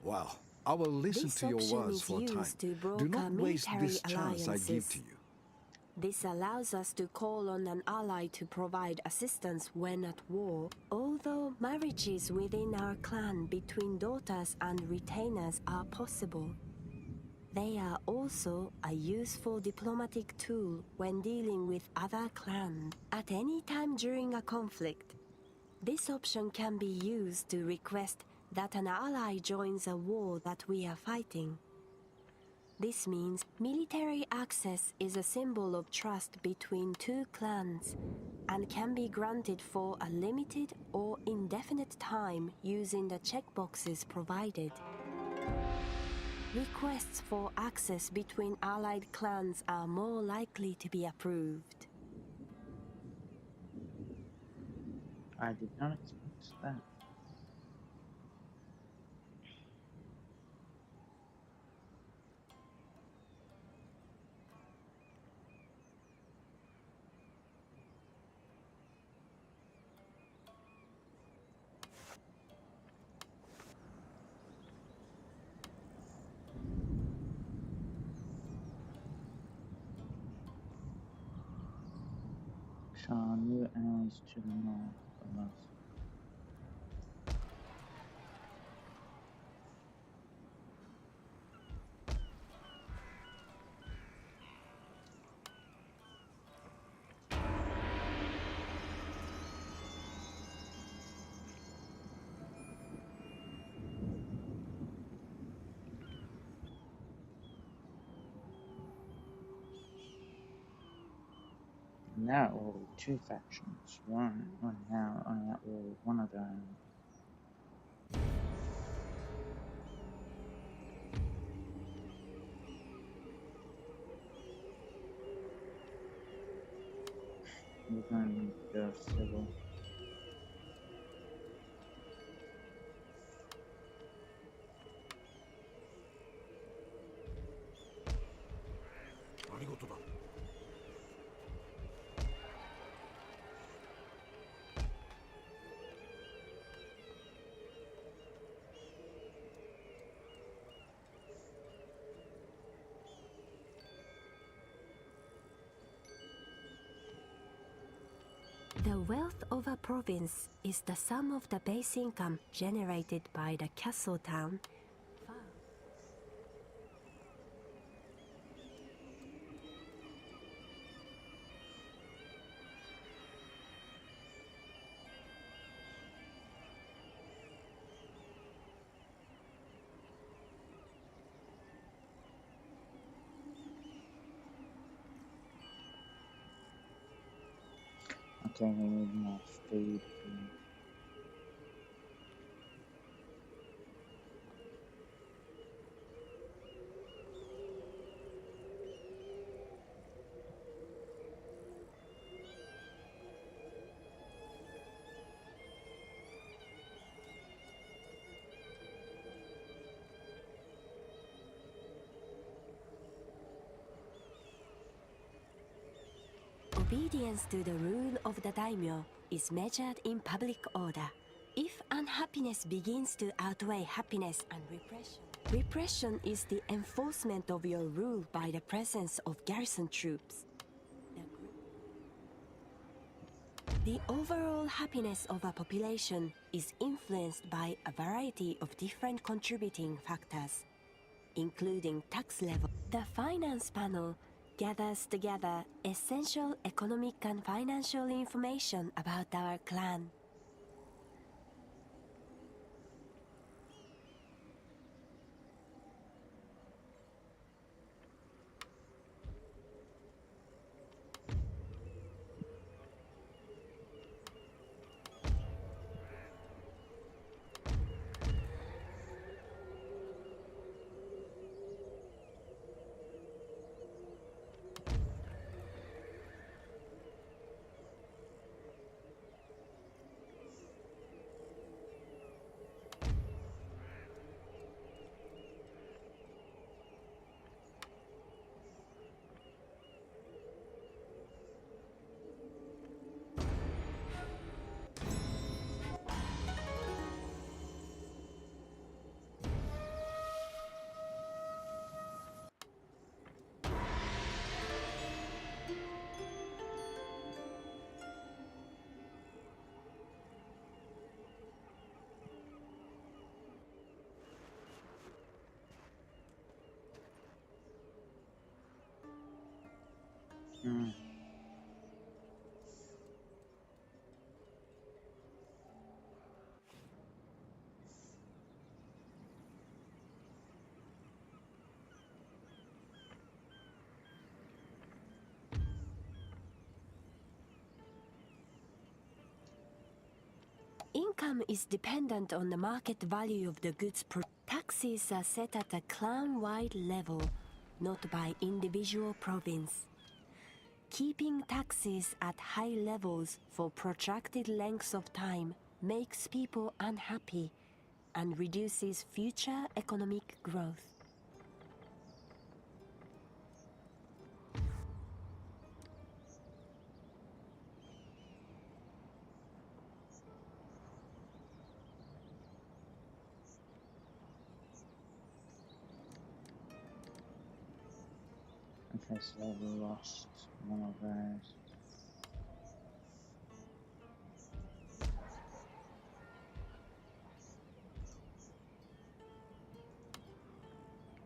Well, I will listen This to your option words is for a time. used to Do broker not waste military this chance I give alliances. to you. This allows us to call on an ally to provide assistance when at war. Although marriages within our clan between daughters and retainers are possible, they are also a useful diplomatic tool when dealing with other clans. At any time during a conflict, this option can be used to request that an ally joins a war that we are fighting. This means military access is a symbol of trust between two clans and can be granted for a limited or indefinite time using the checkboxes provided. Requests for access between allied clans are more likely to be approved. I did not expect that. Shah, new allies to the north of us. Now it will be two factions. One now only outlawed one of their own. We're going to go civil. 何事だ。 The wealth of a province is the sum of the base income generated by the castle town. Okay, we need more food. Obedience to the rule of the daimyo is measured in public order. If unhappiness begins to outweigh happiness and repression is the enforcement of your rule by the presence of garrison troops. The overall happiness of a population is influenced by a variety of different contributing factors, including tax level. The finance panel gathers together essential economic and financial information about our clan. Income is dependent on the market value of the goods. Taxes are set at a clan-wide level, not by individual province. Keeping taxes at high levels for protracted lengths of time makes people unhappy and reduces future economic growth. Okay, so they've lost one of theirs.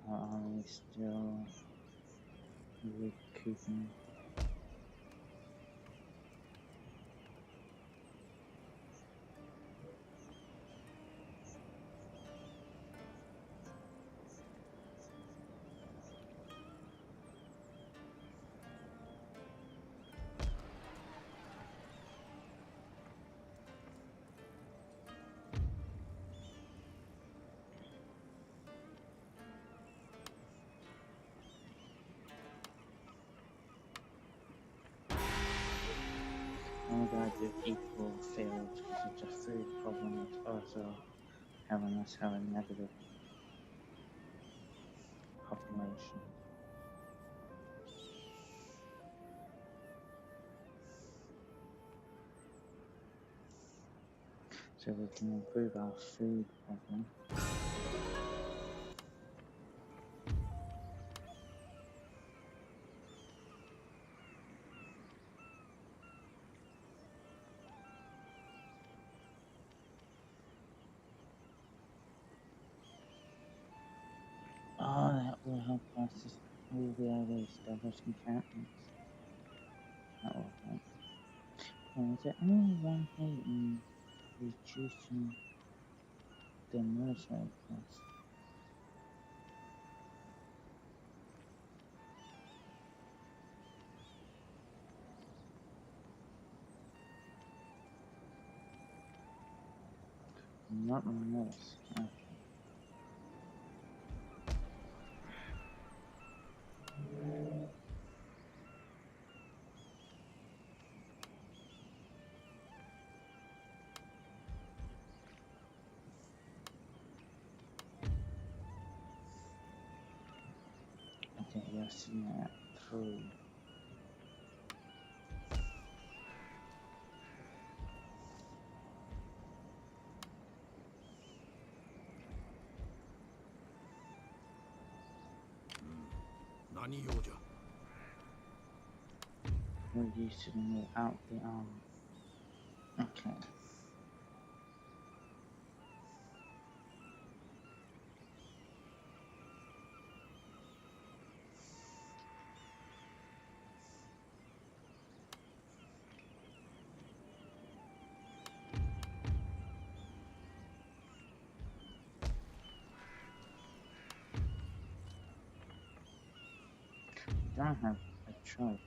Are we still recouping? negative equal field because of the food problem is also having us have a negative population. So we can improve our food problem. Oh, that will help us all be able to establish encampments. That will help. Well, is there any one here in reducing the military costs? Not on this. Okay. Okay, you're seeing that through. Hmm. 何用じゃ We're using it without the arm. Okay. We don't have a choice.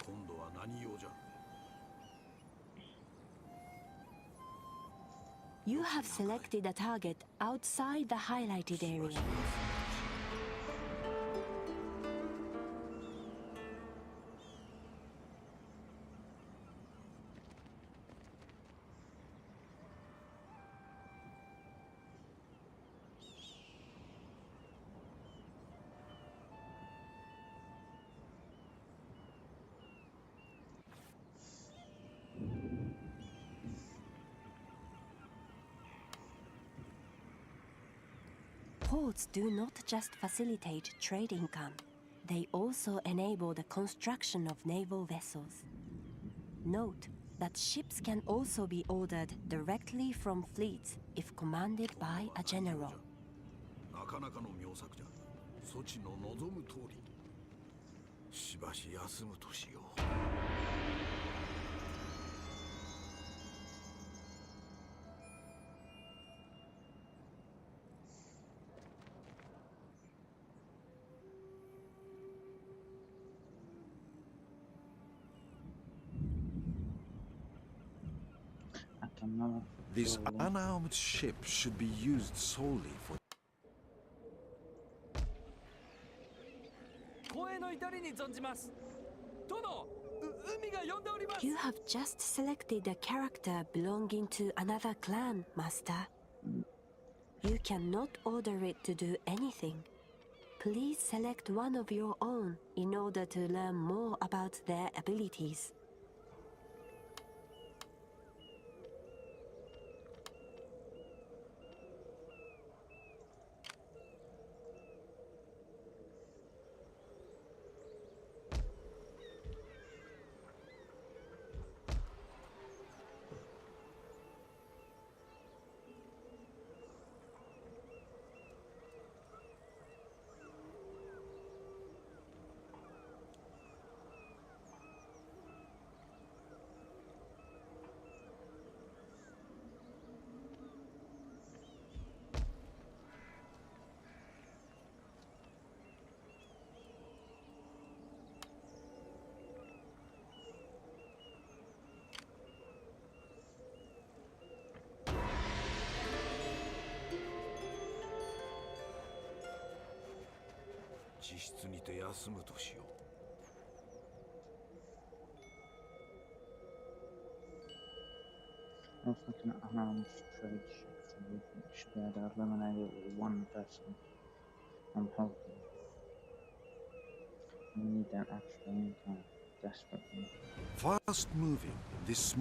今度は何用じゃ You have selected a target outside the highlighted area. Ports do not just facilitate trade income, they also enable the construction of naval vessels. Note that ships can also be ordered directly from fleets if commanded by a general. なかなかの妙策じゃそちの望む通りしばし休むとしよう I can never This fully- unarmed ship should be used solely for 光栄の至りに存じます殿海が呼んでおります You have just selected a character belonging to another clan, Master. You cannot order it to do anything. Please select one of your own in order to learn more about their abilities. 自室にて休むとしよう。I was looking at how much trade ships and we should be able to eliminate it with one vessel. I'm hoping. We need that extra income desperately. Fast moving, this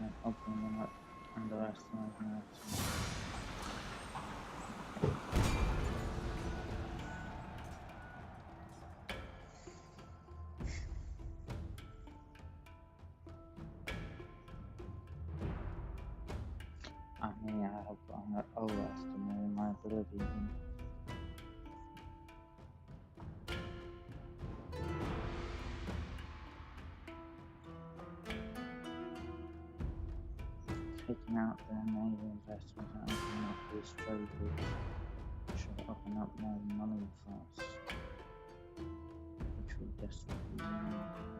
And hopefully we're not underestimating that. I mean, I hope I'm not overestimating my ability. Taking out their naval investments and opening up these trade routes should open up more money for us, which we desperately need.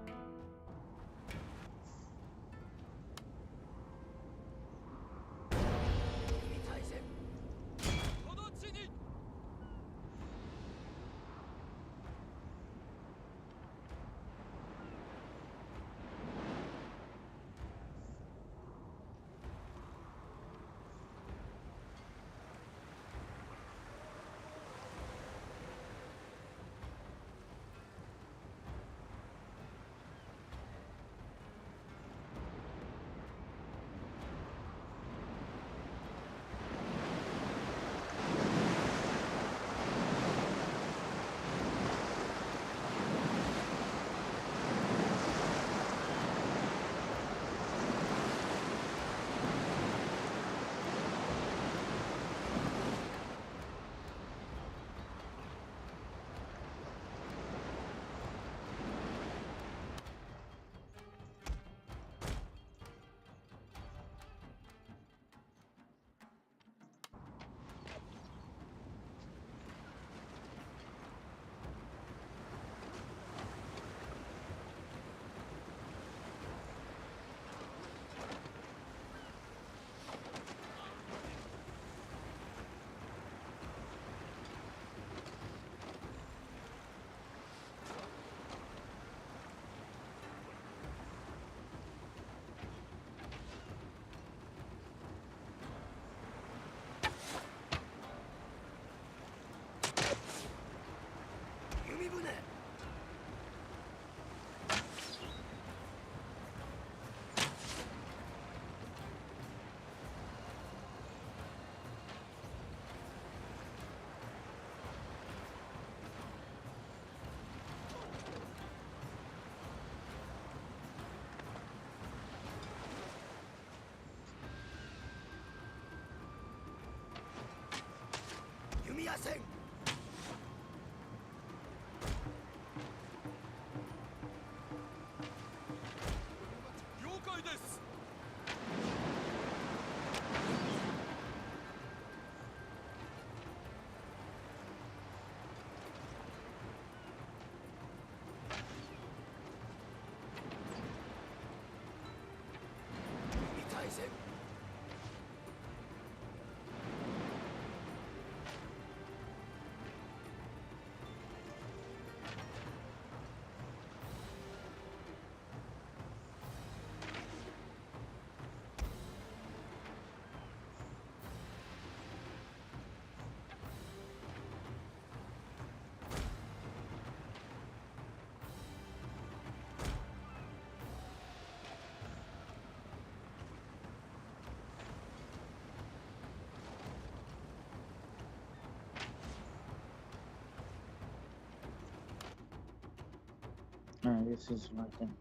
This is what I think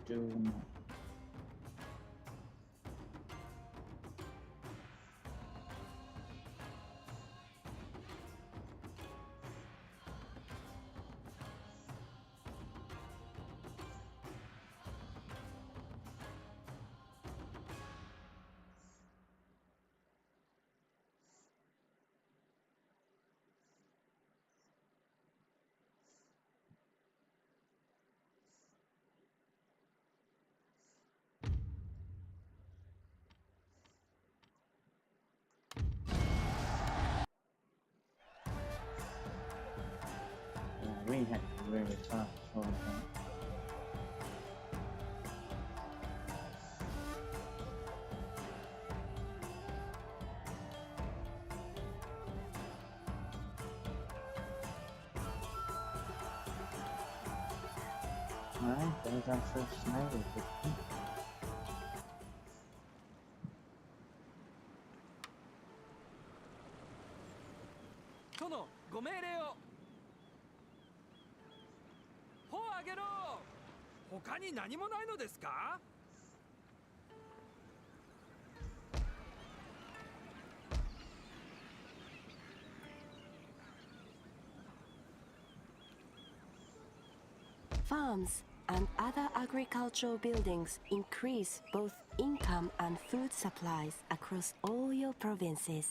doing. we hit really fast for that. Alright, there's our first naval victory. 殿ご命令を砲を上げろ他に何もないのですか Farms and other agricultural buildings increase both income and food supplies across all your provinces.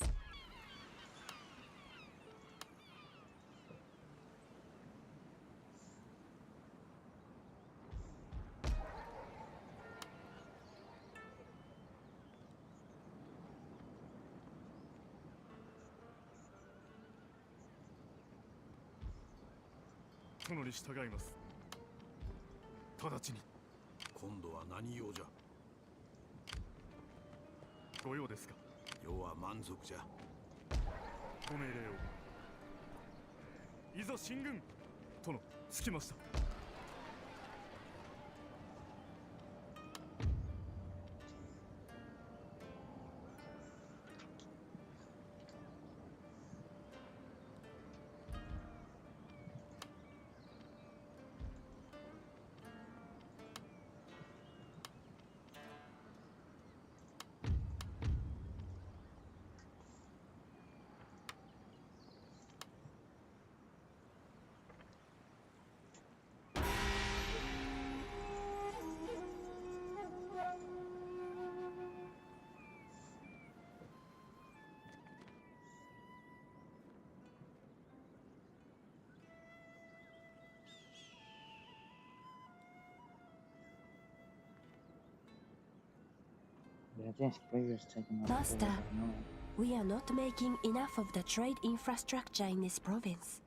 Yeah, this previous taking up Master. all the north. We are not making enough of the trade infrastructure in this province.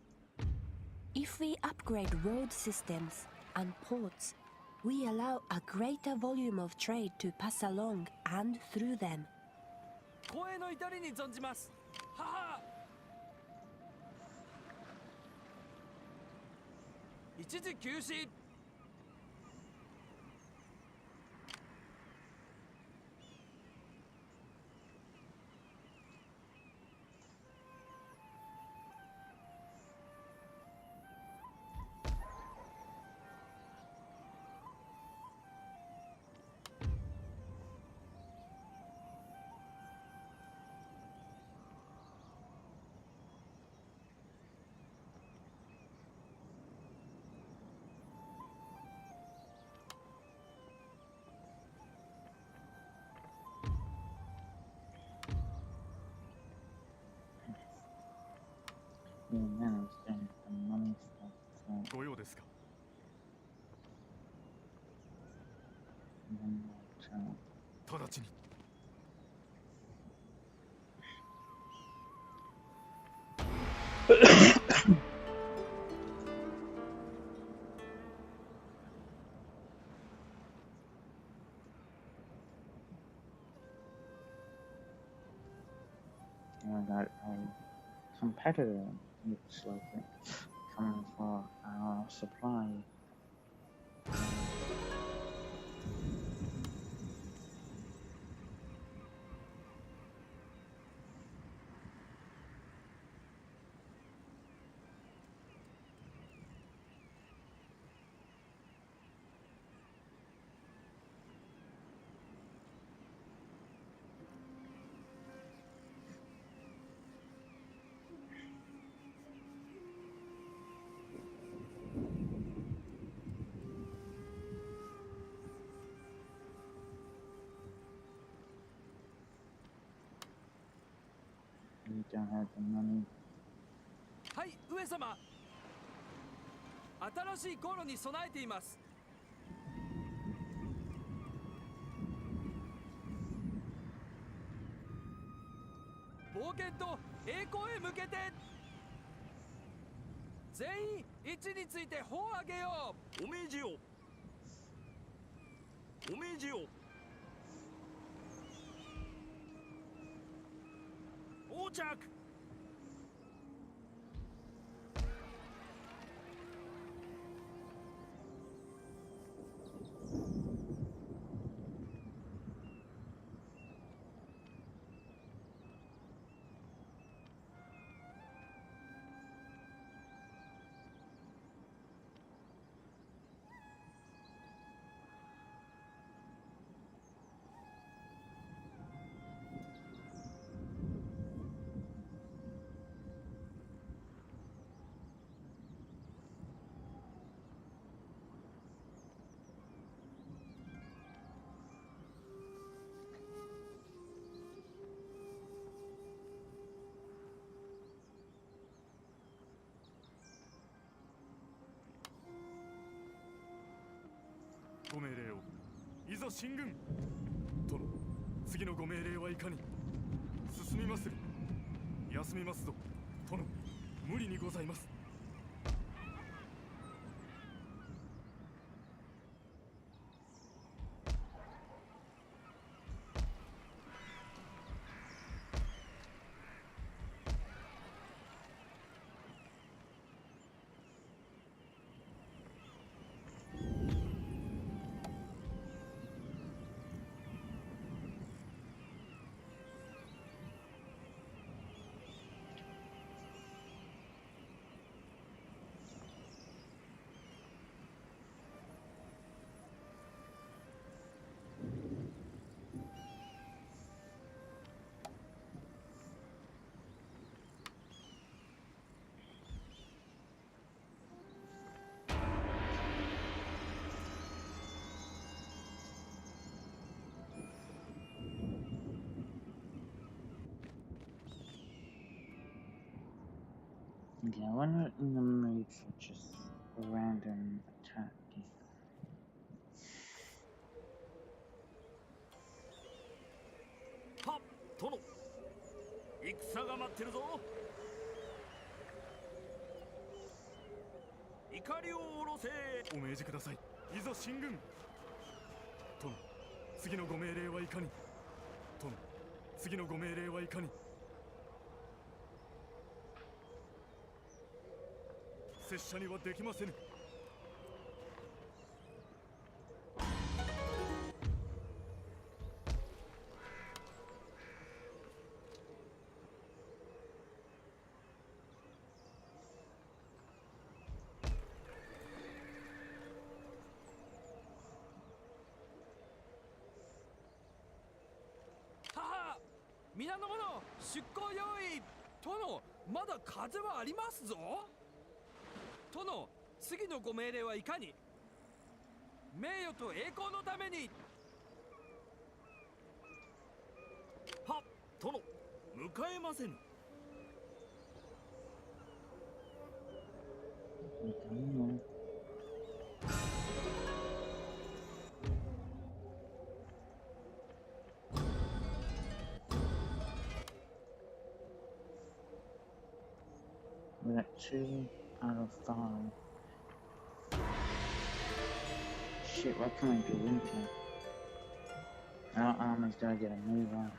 If we upgrade road systems and ports, we allow a greater volume of trade to pass along and through them. 光栄の至りに存じますはは一時休止 Yeah, now it's doing the money stuff, so ご用ですか and then we'll 直ちに that a competitor looks like it coming for our supply. We don't have the money. はい上様新しい航路に備えています冒険と栄光へ向けて全員位置について砲を上げよう。お命じよ。お命じよ。到着。ご命令を。いざ進軍。殿、次のご命令はいかに。進みまする。休みますぞ。殿、無理にございます。Yeah, we're not in the mood for just a random attack. はっ、殿。戦が待ってるぞ。怒りを下ろせ。お命じください。いざ進軍。殿、次のご命令はいかに。殿、次のご命令はいかに。拙者にはできませぬ。はは、皆の者、出港用意。殿、まだ風はありますぞ。殿、次のご命令はいかに。名誉と栄光のために。はっ、殿、迎えませぬ。We're at 2 out of 5. Shit, what can we do in here? Our armor's gotta get a move on.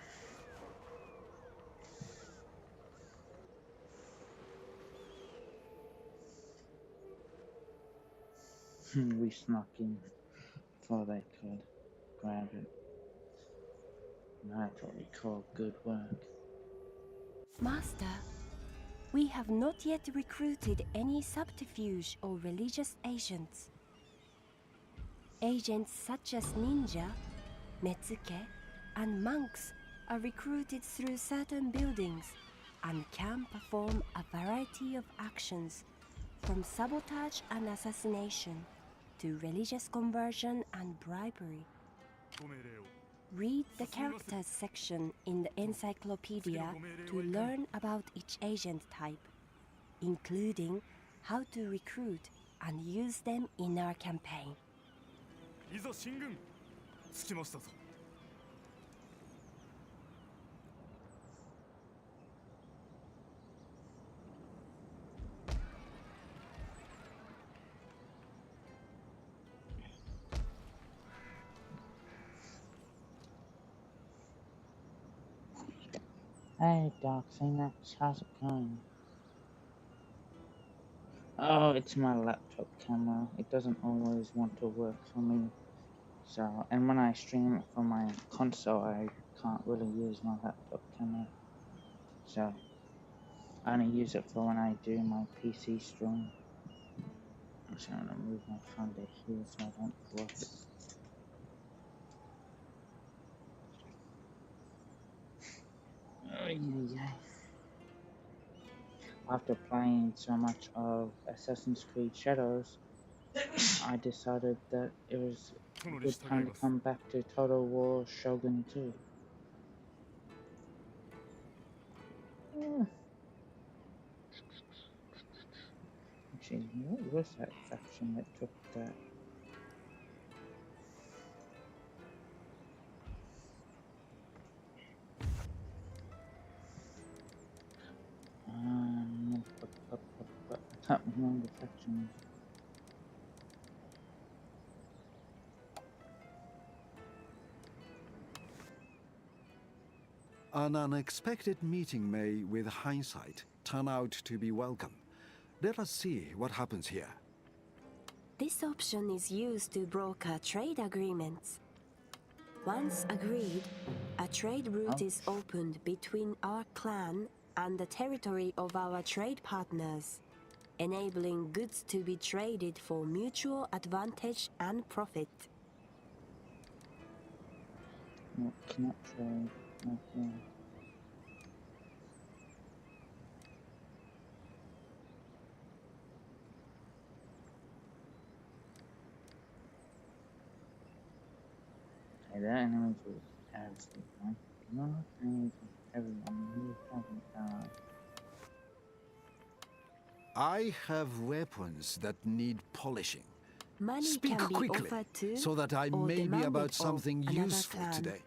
We snuck in before they could grab it. That's what we call good work. Master, we have not yet recruited any subterfuge or religious agents. Agents such as ninja, metsuke, and monks are recruited through certain buildings and can perform a variety of actions, from sabotage and assassination to religious conversion and bribery. ご命令を。 Read the characters section in the encyclopedia to learn about each agent type, including how to recruit and use them in our campaign. いざ進軍。着きましたぞ。Hey, Dark Phoenix, how's it going? Oh, it's my laptop camera. It doesn't always want to work for me. So, and when I stream it from my console, I can't really use my laptop camera. So, I only use it for when I do my PC stream. So I'm gonna move my phone to here so I don't block it. Oh, yeah. After playing so much of Assassin's Creed Shadows, I decided that it was a 殿に good 従 time い to ます come back to Total War Shogun 2. Actually, what was that faction that took that? I can't remember the factions. An unexpected meeting may, with hindsight, turn out to be welcome. Let us see what happens here. This option is used to broker trade agreements. Once agreed, a trade route is opened between our clan and the territory of our trade partners, enabling goods to be traded for mutual advantage and profit. No, cannot trade. Okay. Okay, that enemies will everyone. Not enemies of everyone. You haven't I have weapons that need polishing. Money Speak can be quickly, offered to so that I or may be demanded about of something another useful clan today.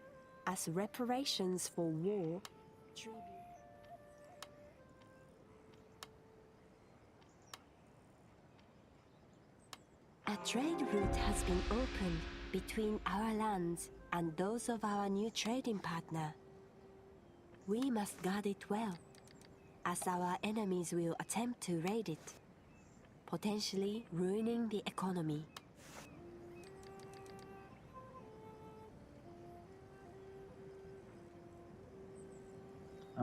as reparations for war. Tribute. A trade route has been opened between our lands and those of our new trading partner. We must guard it well, as our enemies will attempt to raid it, potentially ruining the economy.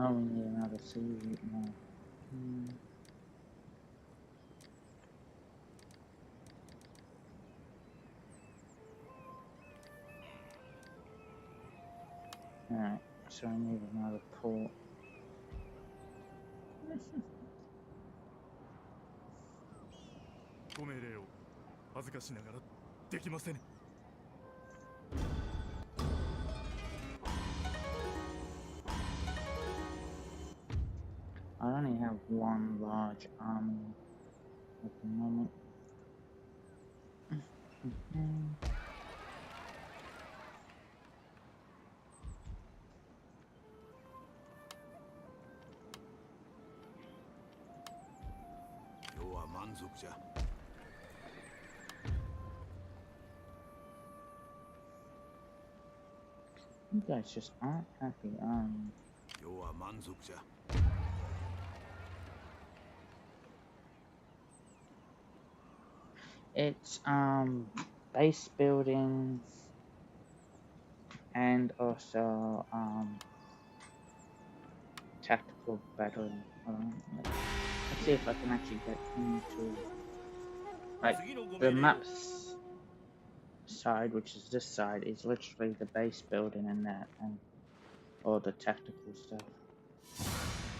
Oh, we need another sea route now. Alright, so I need another port. ご命令を恥ずかしながらできません I only have one large army at the moment. Mm-hmm. 今日は満足じゃ。 You guys just aren't happy, 今日は満足じゃ。 It's base building and also tactical battling. Let's see if I can actually get into like the maps side, which is this side, is literally the base building and that and all the tactical stuff.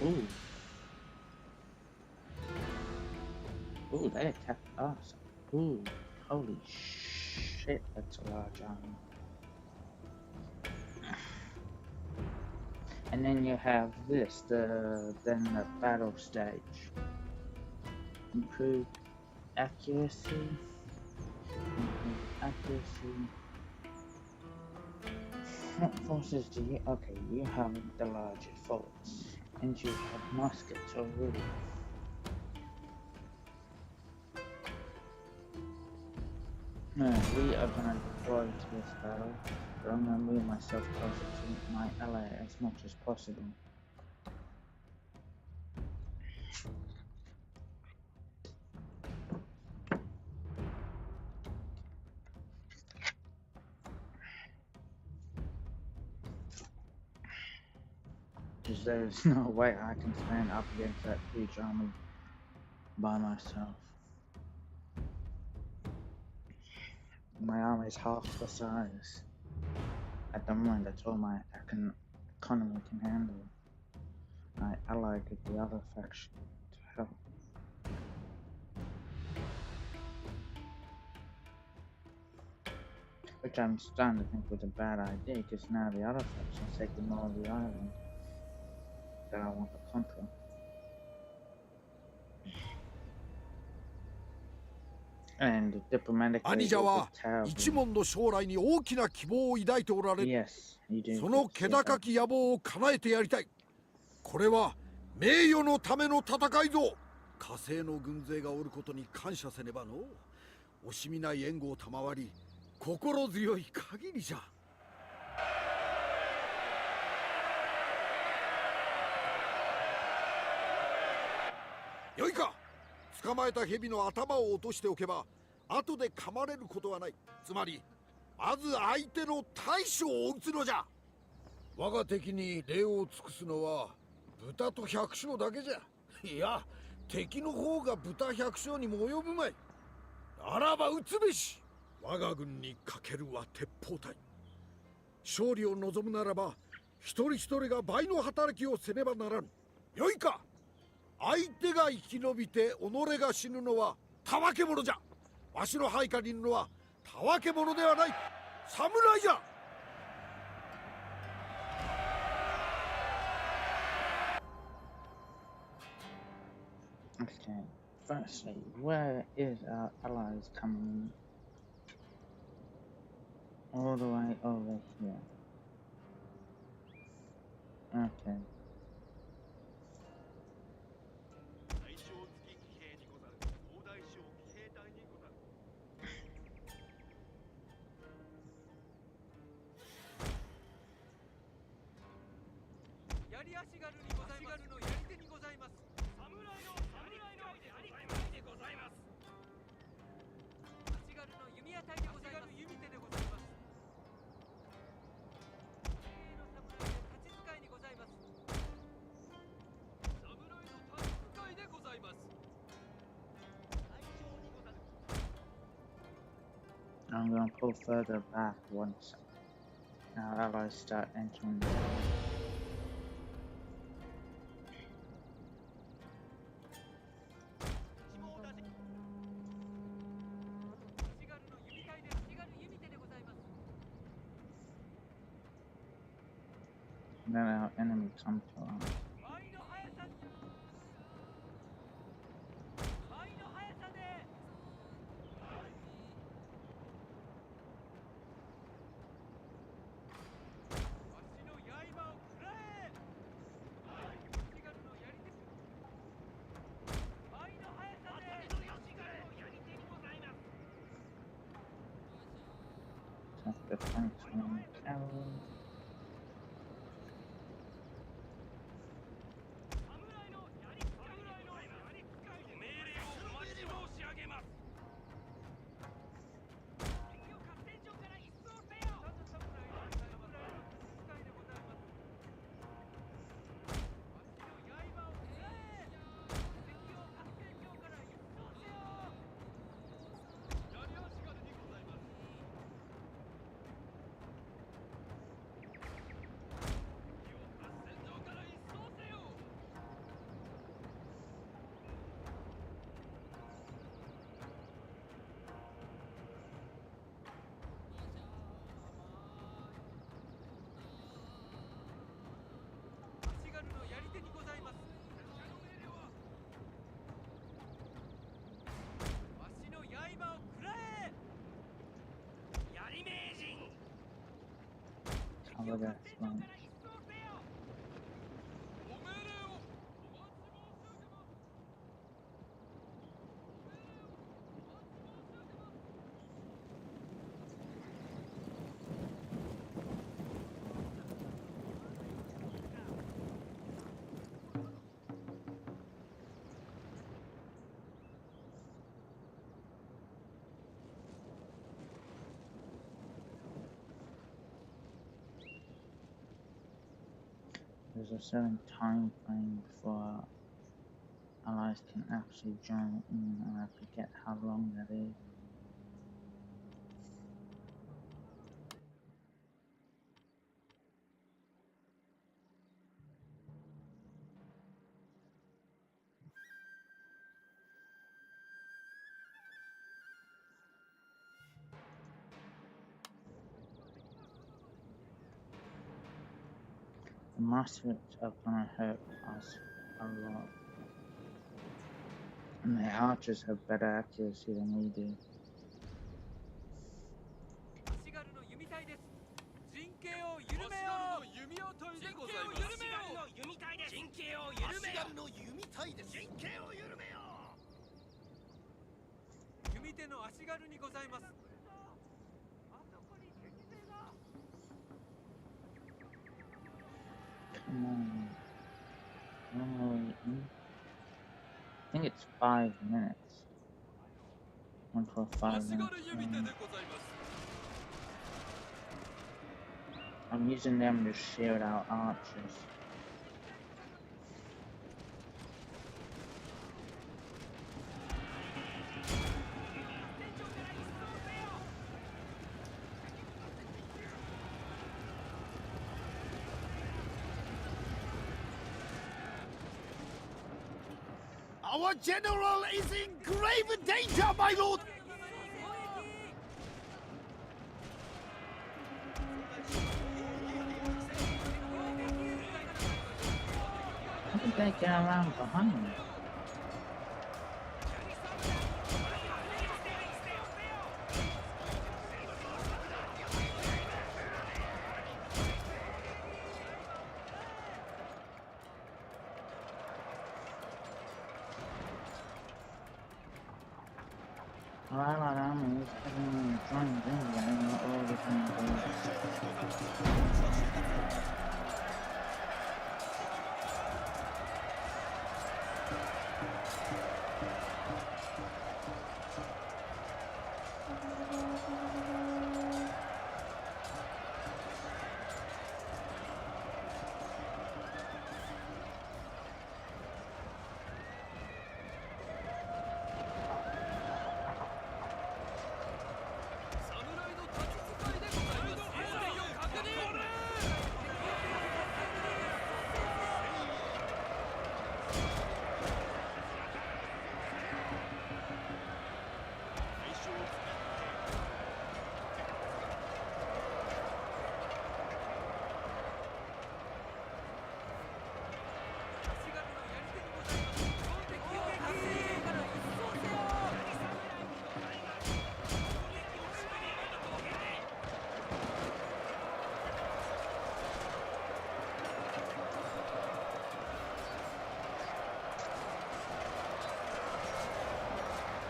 Ooh. Ooh, they attacked us. Ooh, holy shit, that's a large army. And then you have this, then the battle stage. Improved accuracy. What forces do you? Okay, you have the larger forts, and you have muskets already. No, we are gonna deploy to this battle, but I'm gonna move myself closer to my ally as much as possible. Because there's no way I can stand up against that huge army by myself. My army is half the size. At the moment, that's all my economy can handle. I allied with the other faction to help. Which I'm starting to think was a bad idea, because now the other faction's taking more of the island that I want to conquer. And the diplomatic 兄 rate 者 will be は terrible. 一門の将来に大きな希望を抱いておられる。 Yes, you do. その気高き野望を叶えてやりたい。これは名誉のための戦いぞ。火星の軍勢がおることに感謝せねばの。惜しみない援護を賜り、心強い限りじゃ。よいか。捕まえた蛇の頭を落としておけば、後で噛まれることはない。つまり、まず相手の大将を討つのじゃ。我が敵に礼を尽くすのは豚と百姓だけじゃ。いや、敵の方が豚百姓にも及ぶまい。ならば撃つべし。我が軍にかけるは鉄砲隊。勝利を望むならば、一人一人が倍の働きをせねばならぬ。よいか。相手が生き延びて己が死ぬのはたわけ者じゃ。わしの配下にいるのはたわけ者ではない。侍じゃ。Okay, firstly, where is our allies coming in? All the way over here. Okay. 大正月騎兵にござる。大大小騎兵隊にござる。槍足軽にございます。足軽の槍手にございます。侍の槍でございます。足軽の弓矢隊でございます。弓手でございます。精鋭の侍で立ち使いにございます。侍の立ち使いでございます。大将にござる。 I'm gonna pull further back once our allies start entering. Then our enemy comes to us. Attack the tanks and cavalry. Cover that flank. there's a certain time frame before allies can actually join in, and I forget how long that is. The Muslims are gonna hurt us a lot, and the archers have better accuracy than we do. 足軽の弓隊です。陣形を緩めよう。弓を隊でございます。足軽の弓隊です。陣形を緩めよう。足軽の弓隊です。陣形を緩めよう。弓手の足軽にございます。 Come on. When are we in? I think it's 5 minutes. 1 for 5 minutes. I'm using them to shield our archers. Our general is in grave danger, my lord! How did they get around behind me? Alright, I'm just trying to do that, not all the time.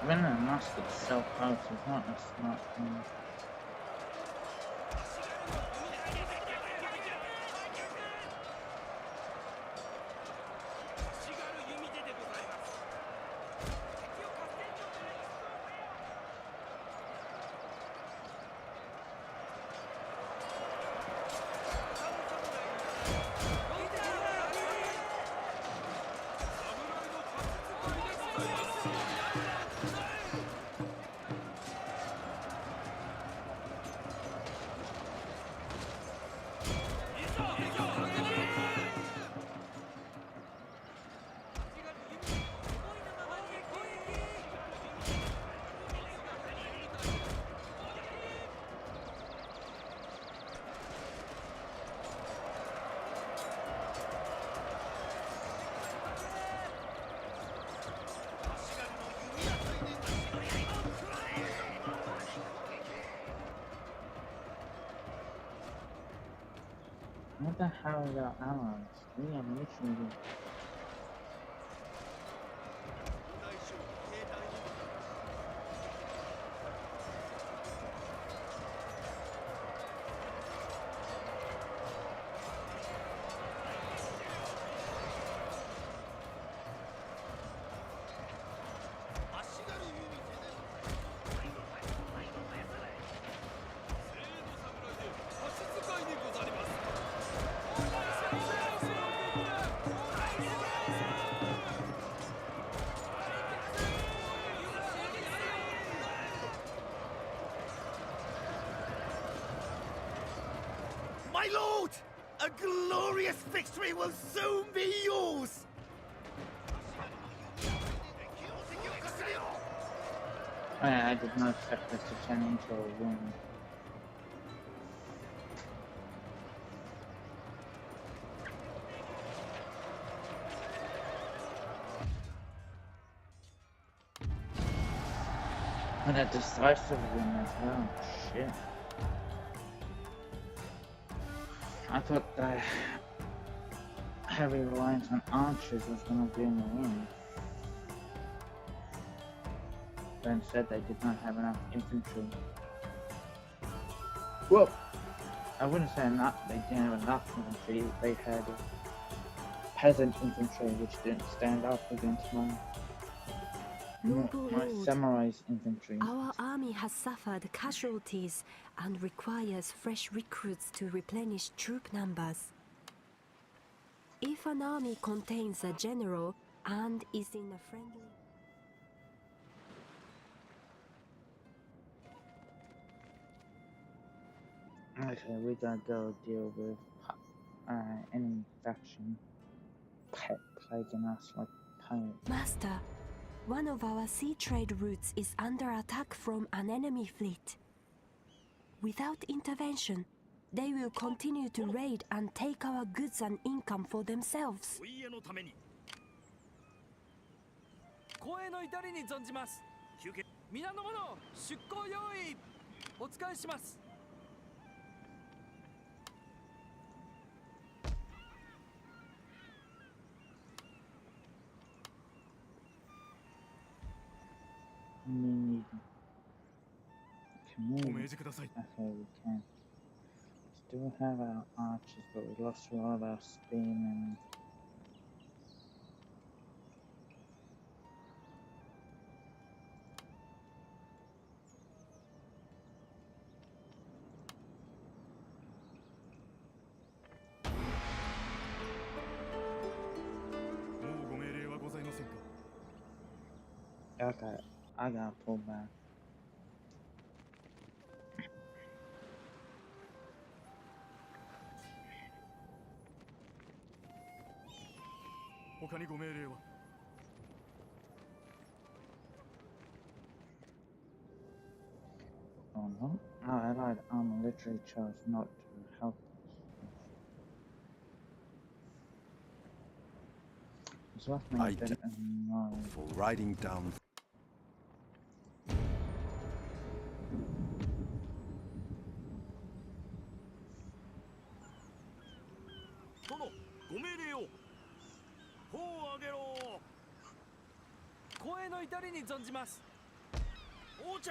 When a musket's so close, it's not a smart thing. What the hell is our allies? We are literally... Lord! A glorious victory will soon be yours! I did not expect this to turn into a win. And a decisive win as well. Shit. I thought the heavy reliance on archers was going to be in the win. But instead they did not have enough infantry. Well, I wouldn't say not, they didn't have enough infantry. They had peasant infantry which didn't stand up against my Noble Lord, samurai's infantry. our army has suffered casualties and requires fresh recruits to replenish troop numbers. If an army contains a general and is in a friendly... Okay, we gotta go deal with any faction plaguing us like pirates. Master, one of our sea trade routes is under attack from an enemy fleet. Without intervention, they will continue to raid and take our goods and income for themselves. お家のために光栄の至りに存じます。休憩皆の者出港用意お使いします。 We can お move. 命じください。 Okay, we can. We still have our archers, but we lost a lot of our spearmen. Okay, I gotta pull back. Oh no, our allied army literally chose not to help us. It's worth me I a bit did- of no. For riding down. 殿、ご命令を。砲を上げろ。光栄の至りに存じます。横着。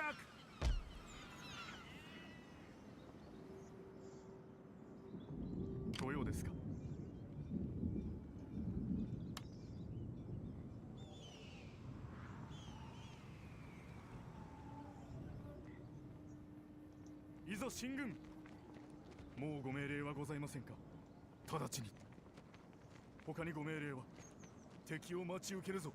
御用ですか。いざ進軍。もうご命令はございませんか。直ちに。他にご命令は。敵を待ち受けるぞ。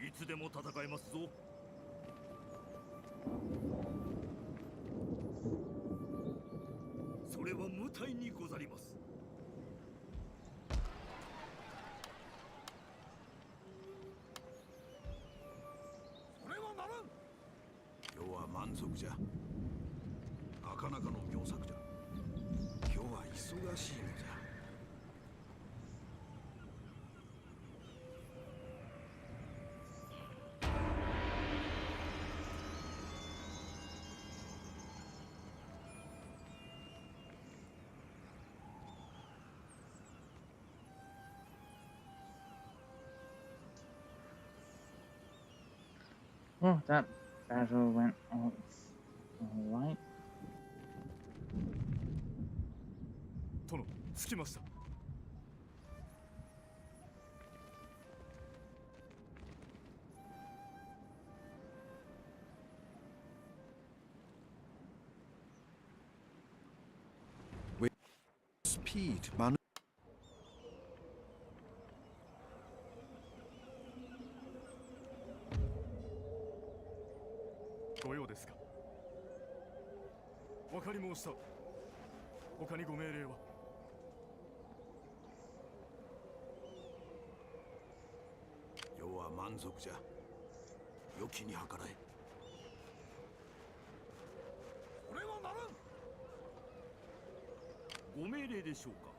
いつでも戦えますぞ。それは無体にござります。それはならん。今日は満足じゃ。なかなかの妙作じゃ。今日は忙しいのじゃ。Well, that battle went alright. 殿、着きました。Speed, man. 御用ですか。わかり申した。他にご命令は？世は満足じゃ。良きに計らえ。それはならん。ご命令でしょうか？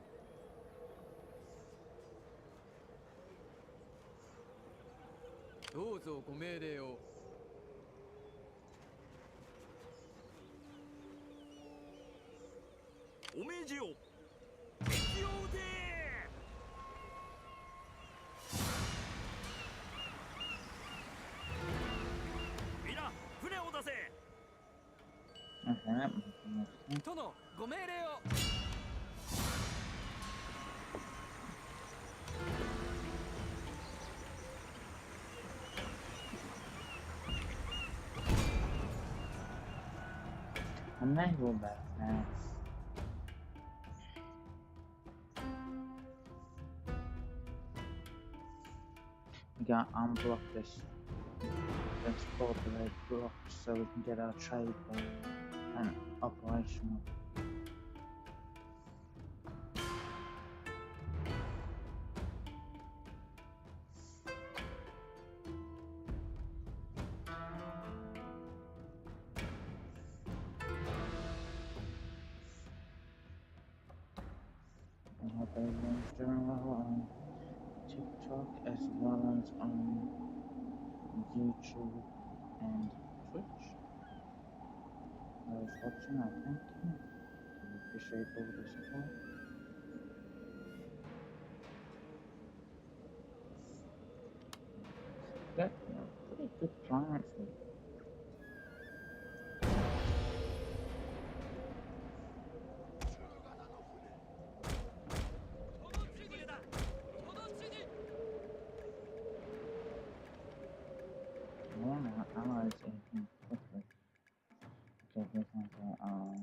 どうぞご命令を。お命じよ。適用で。皆、船を出せ。Okay, that makes sense. 殿、ご命令を。I may go back now. We gotta unblock this border block so we can get our trade back and operational. We have everyone's doing well on TikTok as well as on YouTube and Twitch. Those watching, I thank you. We appreciate all the support. Got pretty good clients here. Man, our allies are moving quickly. Okay, here's another ally.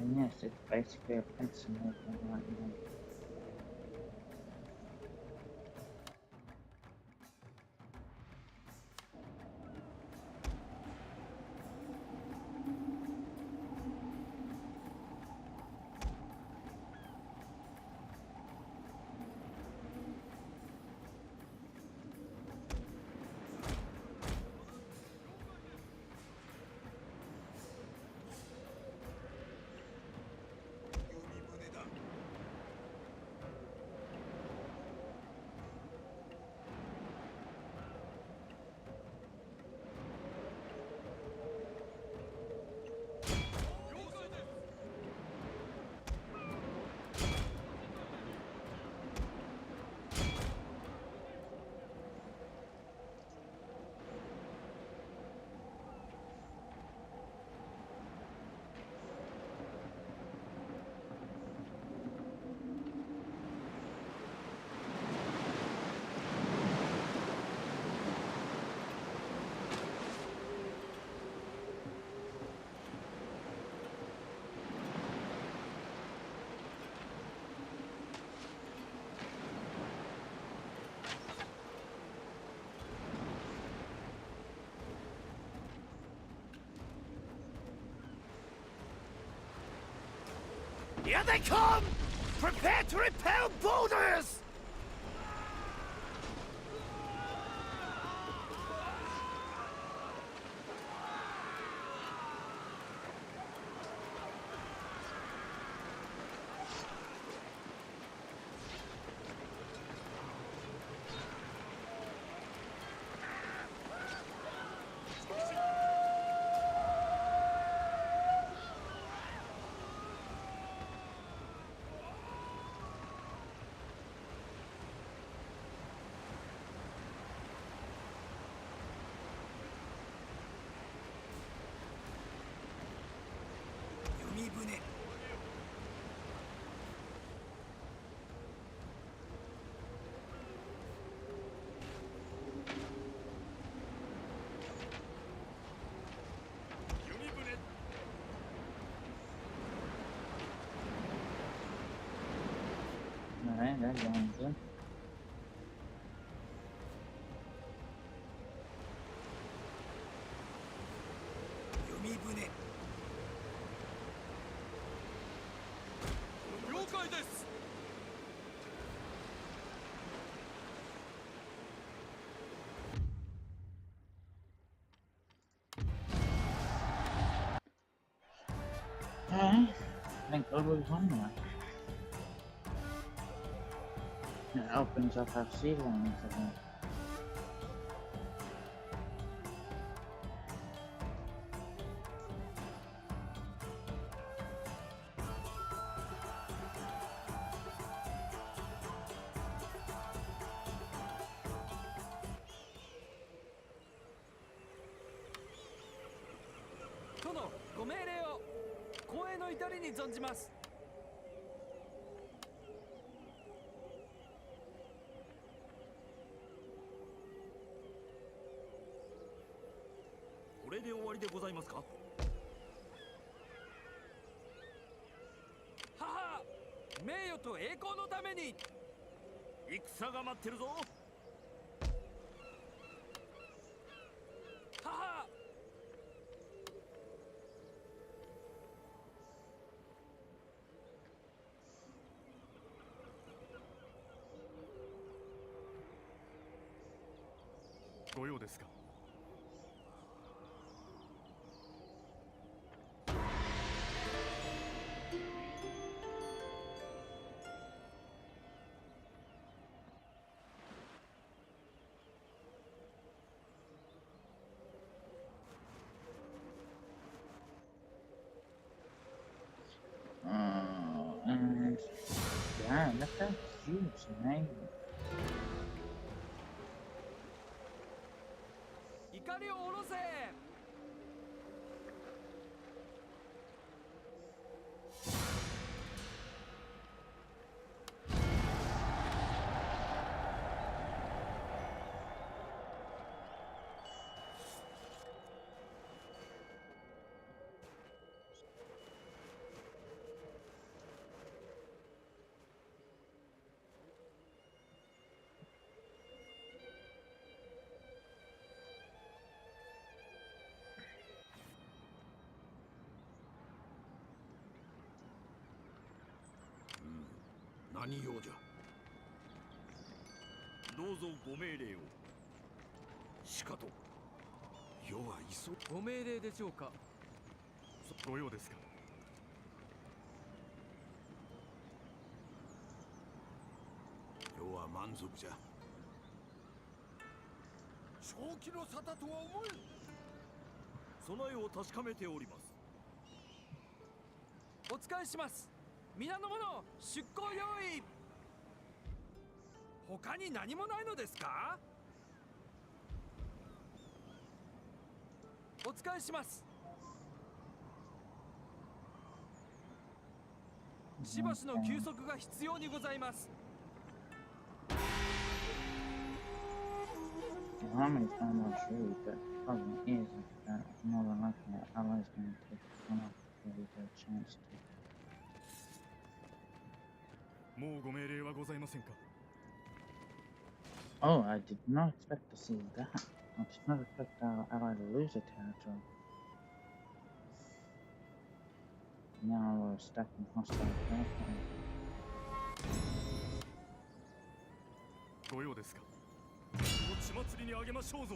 And yes, it's basically a pencil movement right now. Here they come! Prepare to repel boulders! going good. 弓船了解です。 Okay, I think Obo's on there. It opens up our sea lanes again. Tono, ご命令を。光栄の至りに存じます。これで終わりでございますか。母、名誉と栄光のために。戦が待ってるぞ。母。 ご用ですか。And yeah, that's a huge name. 怒りを下ろせ。 何用じゃ。どうぞご命令を。しかと世は急ご命令でしょうか。ご用ですか。世は満足じゃ。正気の沙汰とは思えん。備えを確かめております。お使いします。皆の者、出港用意。他に何もないのですか。お使いします。しばしの休息が必要にございます。 The army's almost sure, but the problem is that more than likely our allies going to take one off before we get a chance to. もうご命令はございませんか。 Oh, I did not expect to see that. I did not expect our ally to lose a territory. Now we're stuck in hostile territory. ご用ですか。血祭りにあげましょうぞ。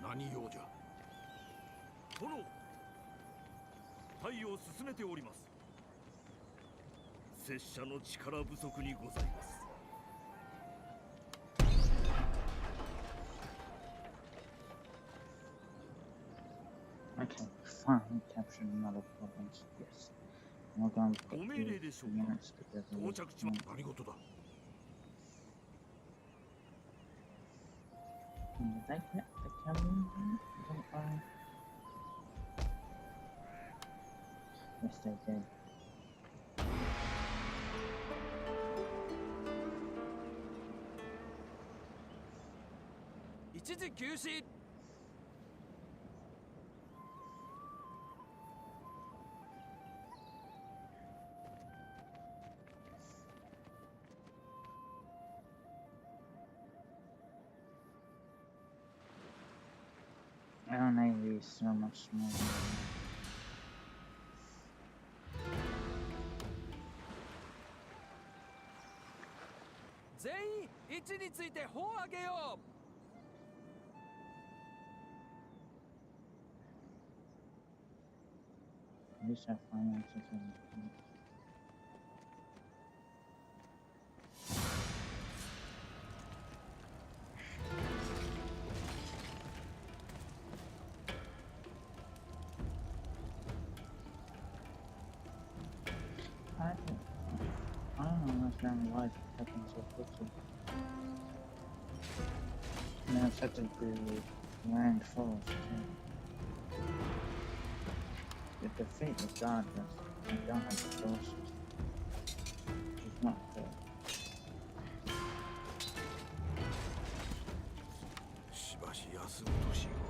何用じゃ。殿、隊を進めております。拙者の力不足にございます。 Okay, finally captured another province. Yes. And we're going to put ご命令でしょうか。 units together 到 with 着します。何事だ。 Did I get the cavalry? don't I? Yes, they did. 一時休止 Our navy is so much smaller. 全員位置について砲を上げよう At least our finances are I don't understand why it's happening so quickly. And they have such a big land force too. To defeat the Dodgers, they don't have the forces. It's not fair. しばし休むとしよう。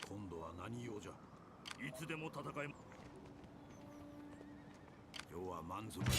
今度は何用じゃ。いつでも戦え。要は満足だ。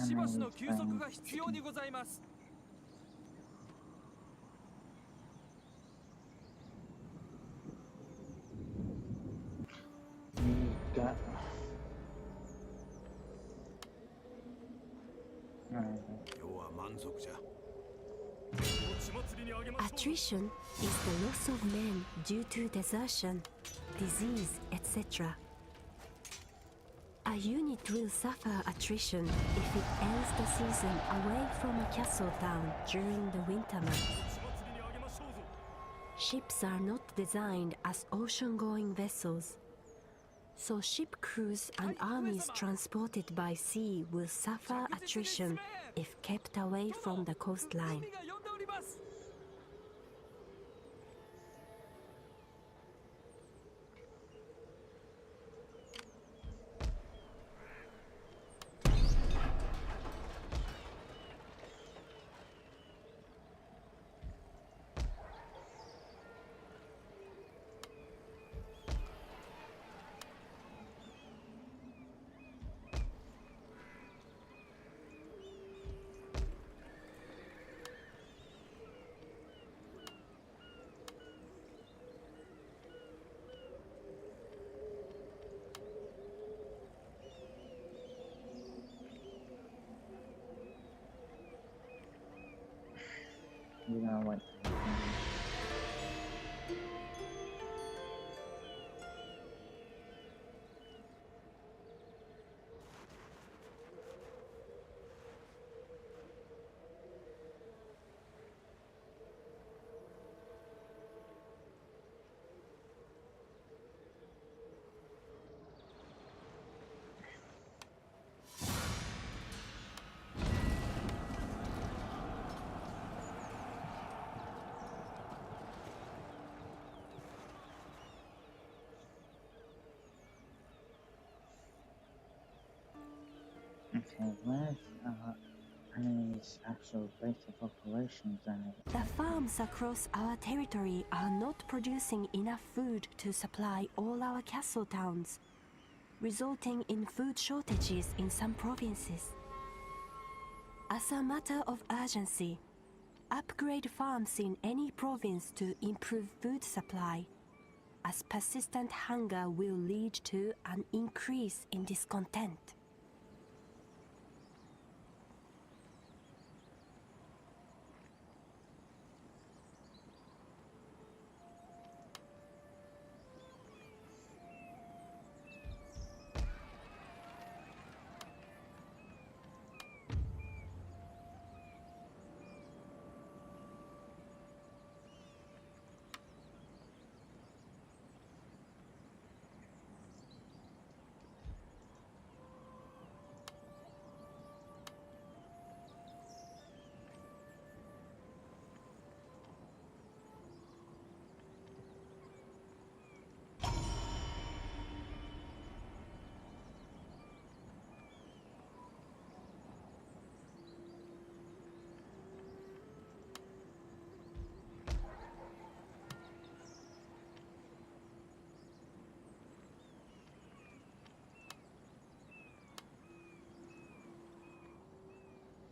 しばしの休息が必要にございます Got Attrition is the loss of men due to desertion, disease, etc. A unit will suffer attrition if it ends the season away from a castle town during the winter months. Ships are not designed as ocean-going vessels, so ship crews and armies transported by sea will suffer attrition if kept away from the coastline. 海が呼んでおります We're gonna wait. Okay, where's enemy's actual base of operations then? The farms across our territory are not producing enough food to supply all our castle towns, resulting in food shortages in some provinces. As a matter of urgency, upgrade farms in any province to improve food supply, as persistent hunger will lead to an increase in discontent.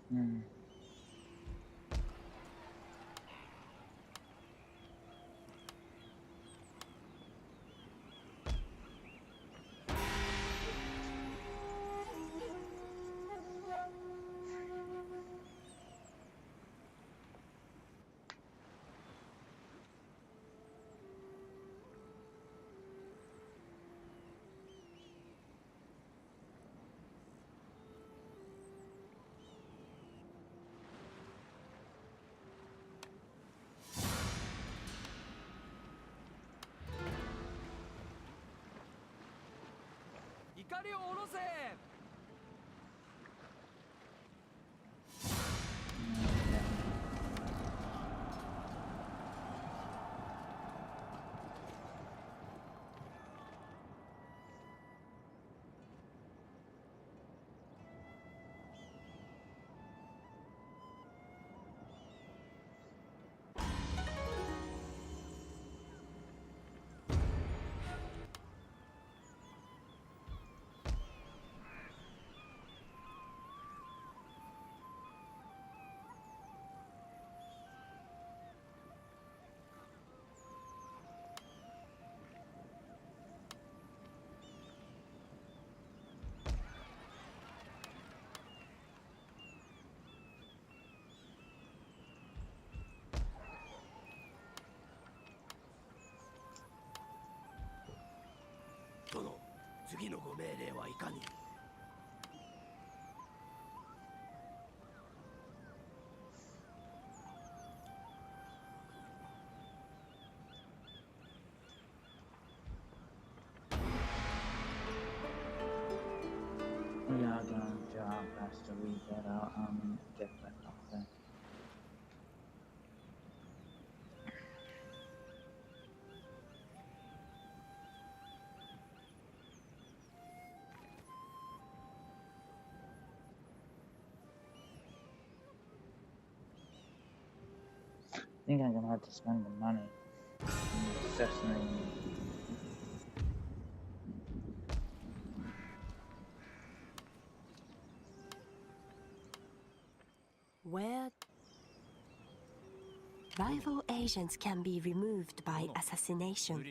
Hmm. We are going to do our best to rebuild our army and get back up there. I think I'm gonna have to spend the money assassinating. Where rival agents can be removed by assassination.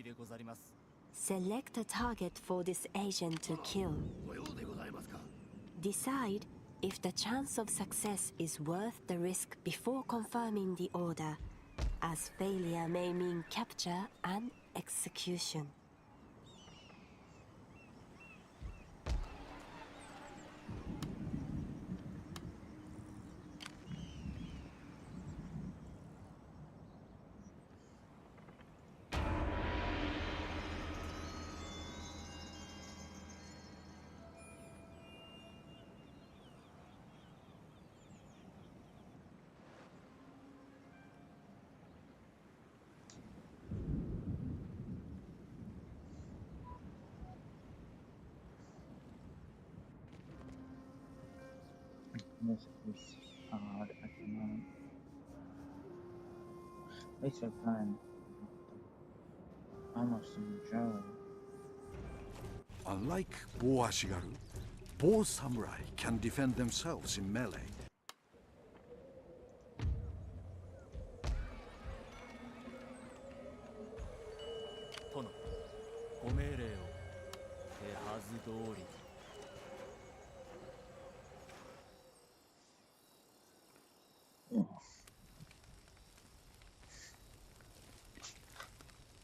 Select a target for this agent to kill. Decide if the chance of success is worth the risk before confirming the order, as failure may mean capture and execution. This is hard at the moment. At least we're playing almost the majority. Unlike Boashigaru, both samurai can defend themselves in melee. 殿、ご命令を。手はず通り。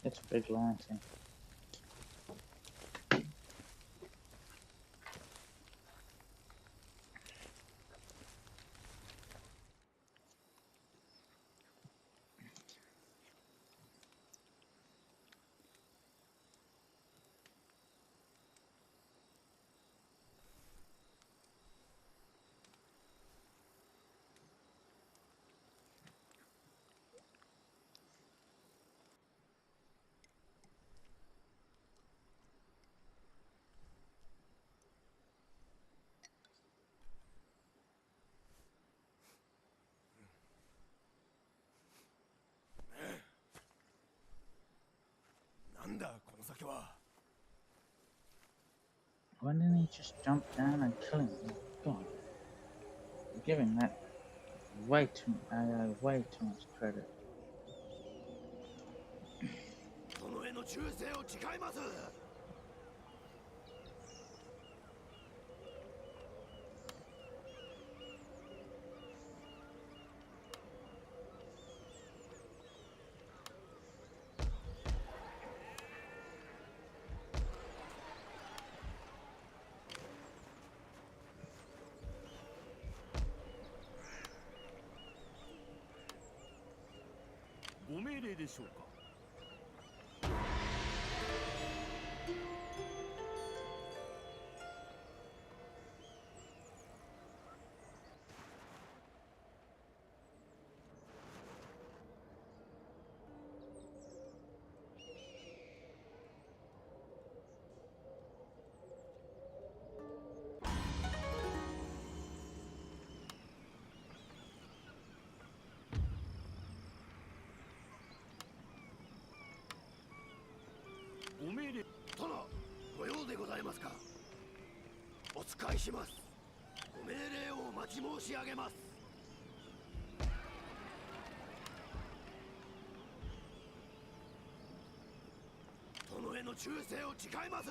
It's a big line thing. Why didn't he just jump down and kill him? Oh, God. You're giving that way too much credit. 殿への忠誠を誓います。ご命令でしょうか。ご命令。殿、ご用でございますか。お使いします。ご命令をお待ち申し上げます。殿への忠誠を誓います。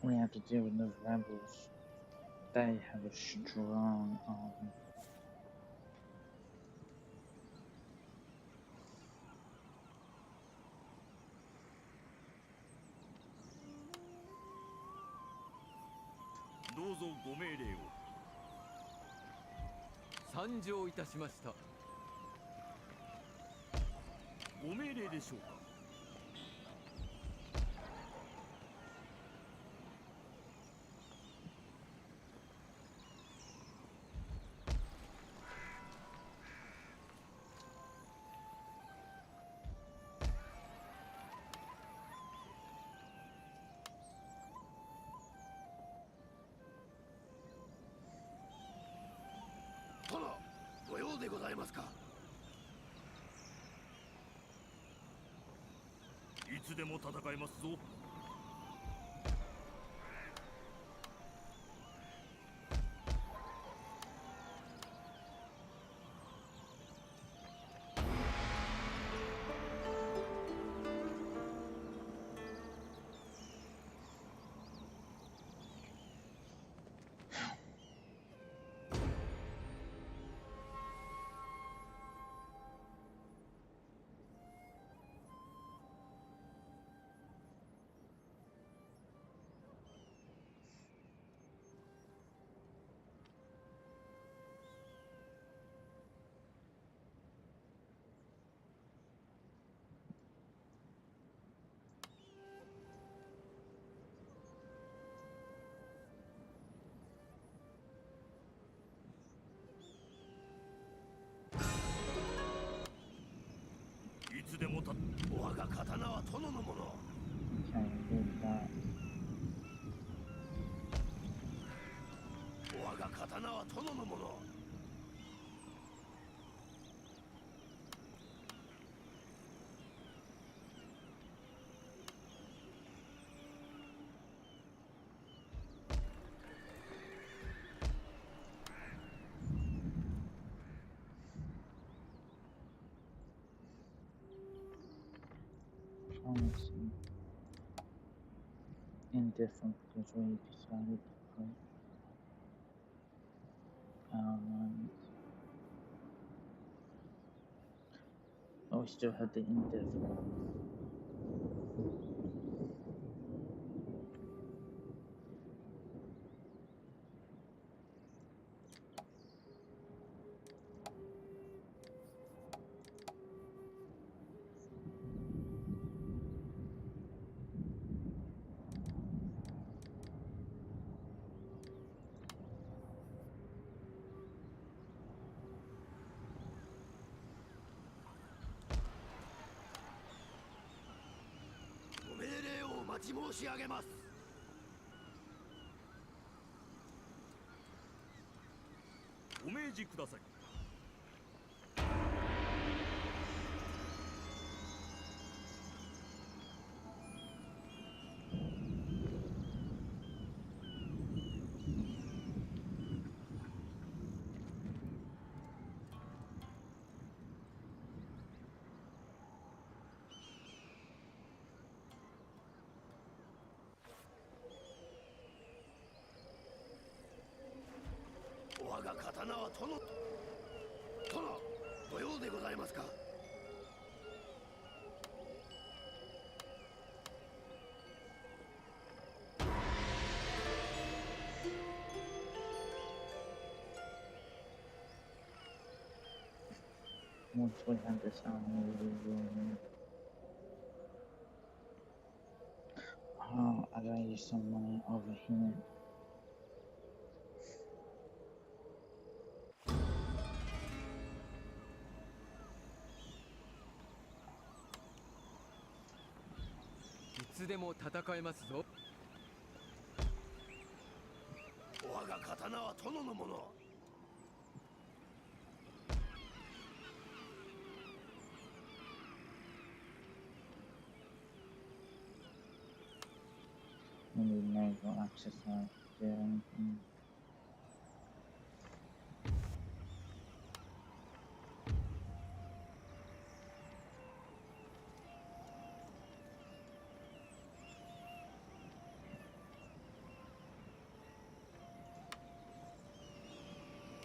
We have to deal with the rebels. They have a strong army. Please, どうぞご命令を。参上いたしました。ご命令でしょうか。殿、ご用でございますか。いつでも戦えますぞ。刀は殿のもの。Promising. Indifferent because we decided to put our lines. Oh, we still have the indifferent.ご命令をお待ち申し上げます。お命じください。我が刀は殿。殿、ご用でございますか。Once we have this army, we will. Oh, I gotta use some money over here. I 我が刀は殿のもの。Maybe naval exercise to do anything.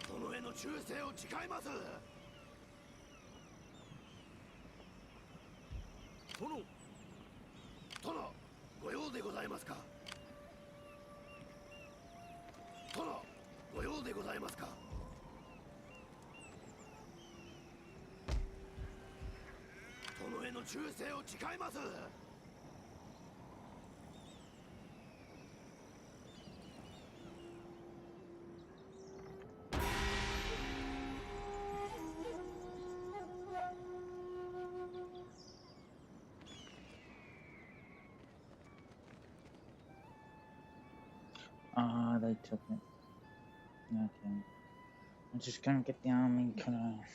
殿への忠誠を誓います。殿、殿、ご用でございますか。殿、ご用でございますか。殿への忠誠を誓います。Ah, they took it. Okay. I'm just gonna get the army cut off.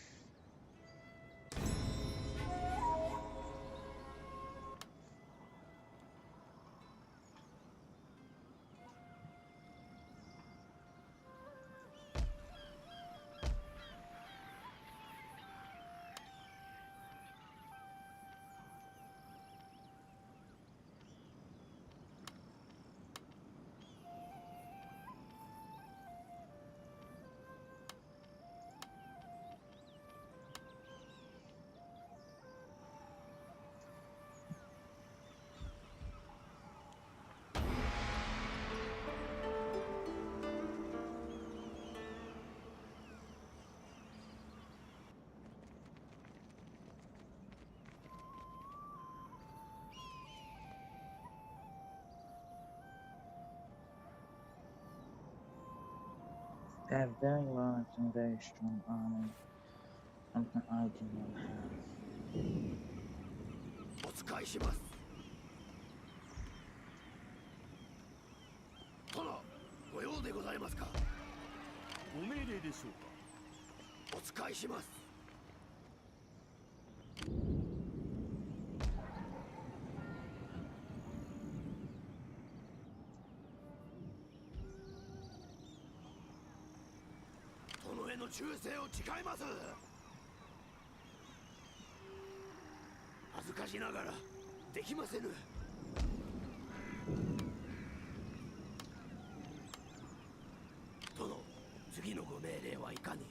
They have very large and very strong army, something I do not have. お使いします。殿、ご用でございますか。ご命令でしょうか。お使いします。殿への忠誠を誓います。恥ずかしながらできませぬ。殿、次のご命令はいかに。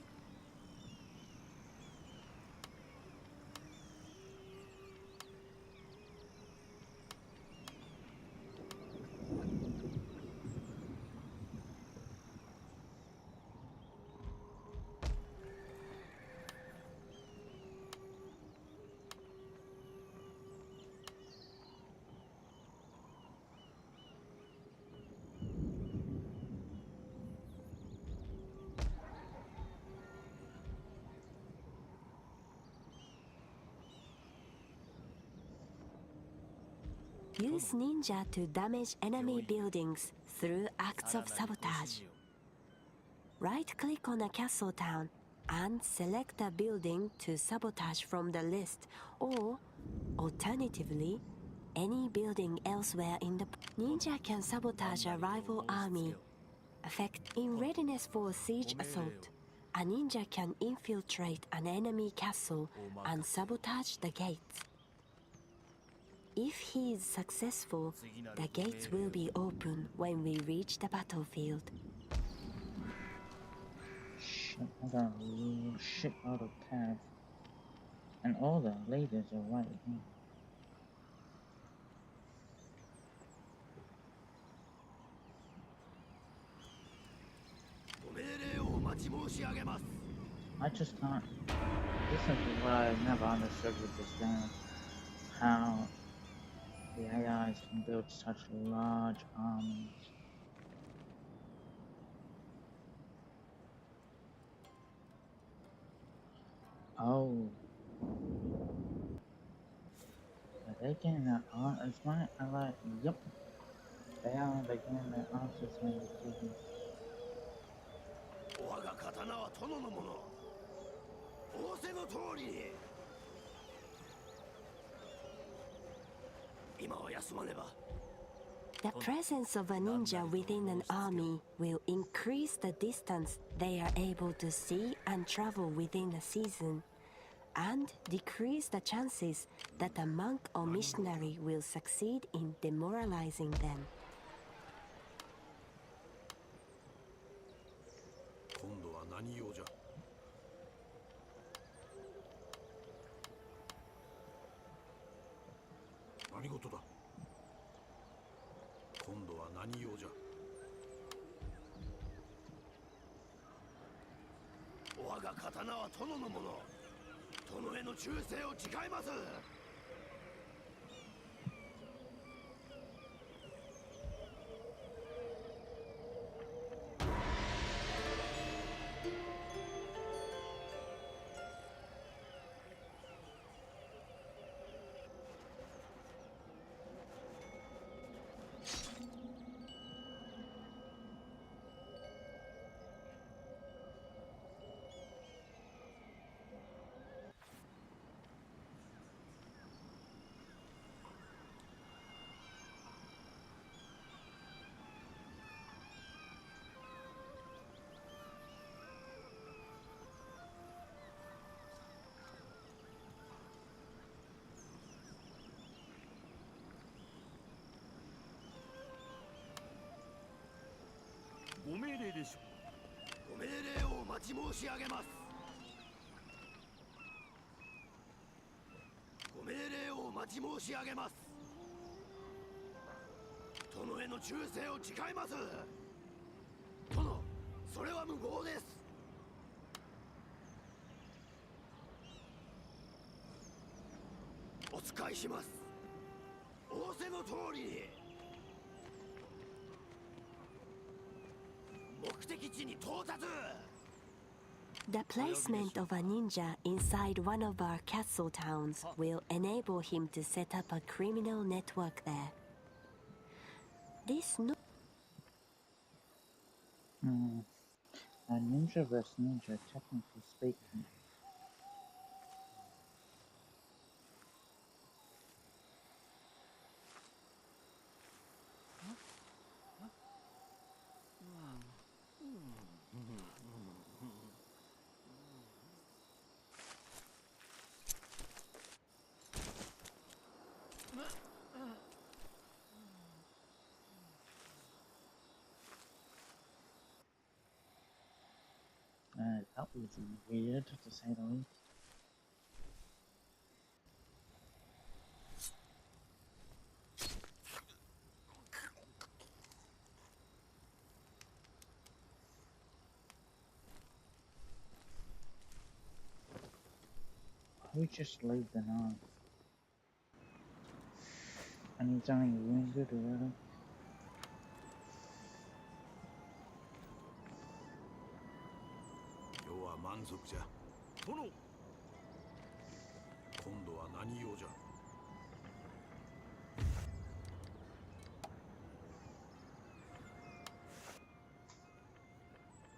Use ninja to damage enemy buildings through acts of sabotage. Right-click on a castle town and select a building to sabotage from the list, or, alternatively, any building elsewhere in the... Ninja can sabotage a rival army. Effect: in readiness for a siege assault, a ninja can infiltrate an enemy castle and sabotage the gates. If he is successful, the gates will be open when we reach the battlefield. Shit, I got a shitload of tabs. And all the leaders are right here. ご命令をお待ち申し上げます。 I just can't. This is what I've never understood with this game. How the AIs can build such large armies. Oh. Are they getting their answers right? I'm like, yep. They are. They're getting their answers when they do this. 我が刀は殿のもの。仰せの通りに。今は休まねば。 The presence of a ninja within an army will increase the distance they are able to see and travel within a season, and decrease the chances that a monk or missionary will succeed in demoralizing them. 今度は何用じゃ。何事だ。今度は何用じゃ。我が刀は殿のもの。殿への忠誠を誓います。 ご命令でしょご命令をお待ち申し上げます。ご命令をお待ち申し上げます。殿への忠誠を誓います。殿、それは無謀です。お使いします。仰せの通りに。 The placement of a ninja inside one of our castle towns will enable him to set up a criminal network there. This no ninja versus ninja, technically speaking. That was weird, to say the least. Who just leave the knife? And he's only wounded, really? 余は満足じゃ。殿。今度は何用じゃ。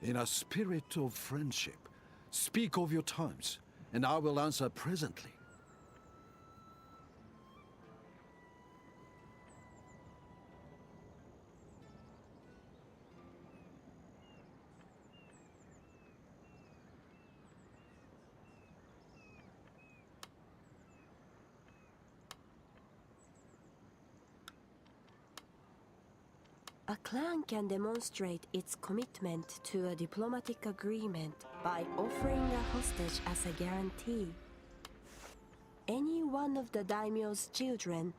In a spirit of friendship, speak of your times, and I will answer presently. A clan can demonstrate its commitment to a diplomatic agreement by offering a hostage as a guarantee. Any one of the daimyo's children,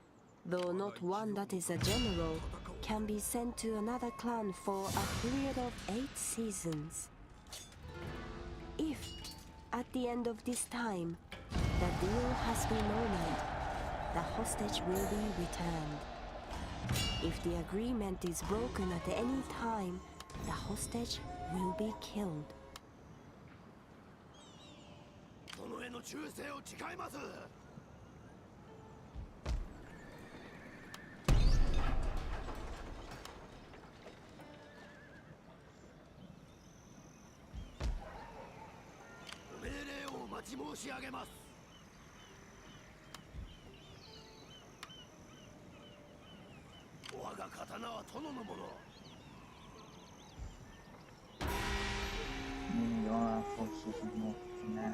though not one that is a general, can be sent to another clan for a period of 8 seasons. If, at the end of this time, the deal has been honored, the hostage will be returned. If the agreement is broken at any time, the hostage will be killed. 殿への忠誠を誓います。ご命令をお待ち申し上げます。我が刀は殿のもの。Your forces are more now.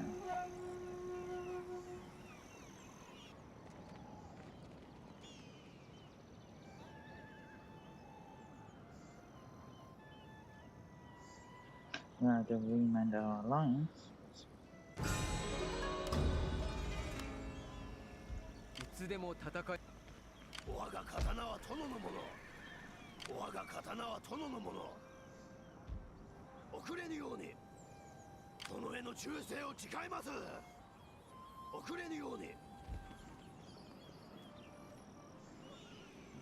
Now to remend our alliance. いつでも戦い。我が刀は殿のもの。我が刀は殿のもの。遅れぬように。殿への忠誠を誓います。遅れぬように。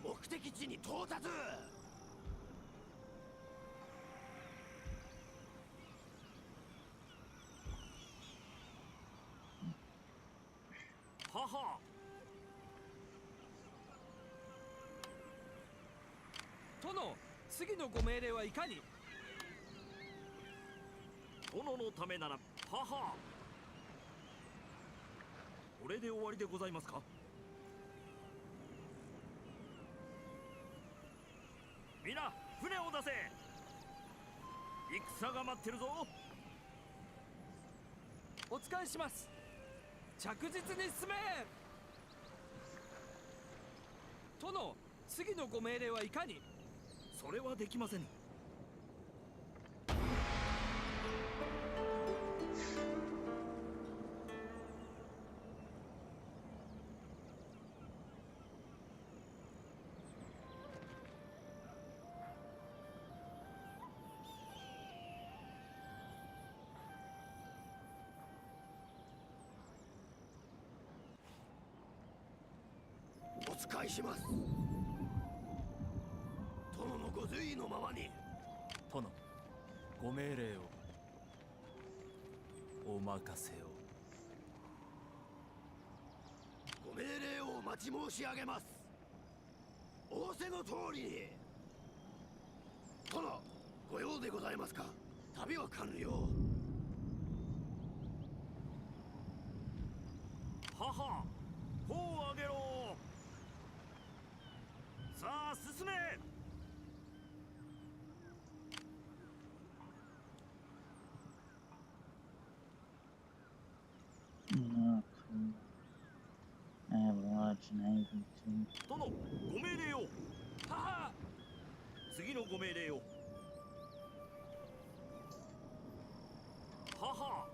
目的地に到達。はは。殿、次のご命令はいかに。殿のためなら母。これで終わりでございますか。皆船を出せ。戦が待ってるぞ。お使いします。着実に進め。殿、次のご命令はいかに。それはできません。お使いします。殿のご随意のままに。殿、ご命令をお任せを。ご命令をお待ち申し上げます。仰せの通りに。殿、ご用でございますか。旅は完了。母、砲を上げろ。さあ進め。Oh, cool. I have a large navy too. 殿、ご命令を。母、次のご命令を。母、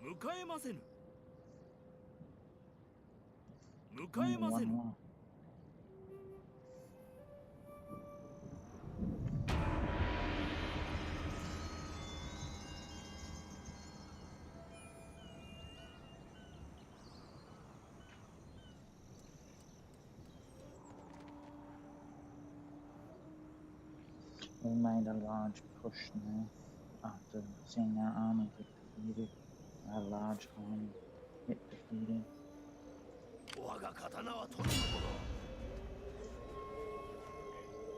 迎えませぬ。迎えませぬ。One more. We made a large push now after seeing our army get defeated. Our large army get defeated. 我が刀は殿のもの。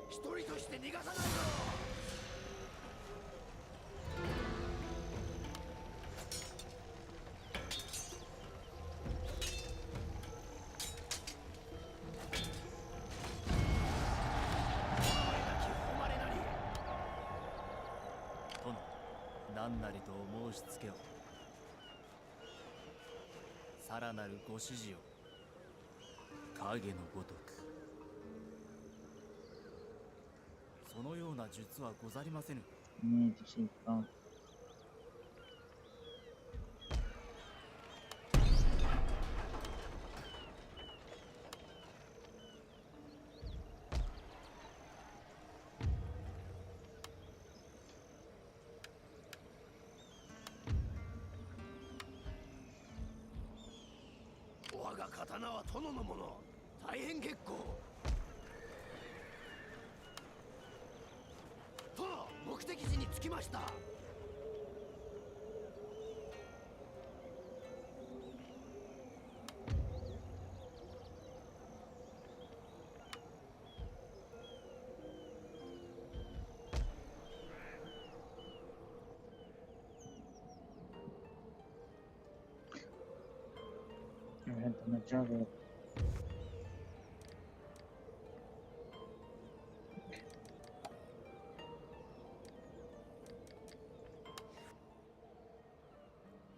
一人として逃がさないぞ。殿、何なりとお申し付けを。さらなるご指示を。影のごとく。そのような術はござりませぬ。You need to see both. 我が刀は殿のもの。大変結構。殿、目的地に着きました。You had the majority.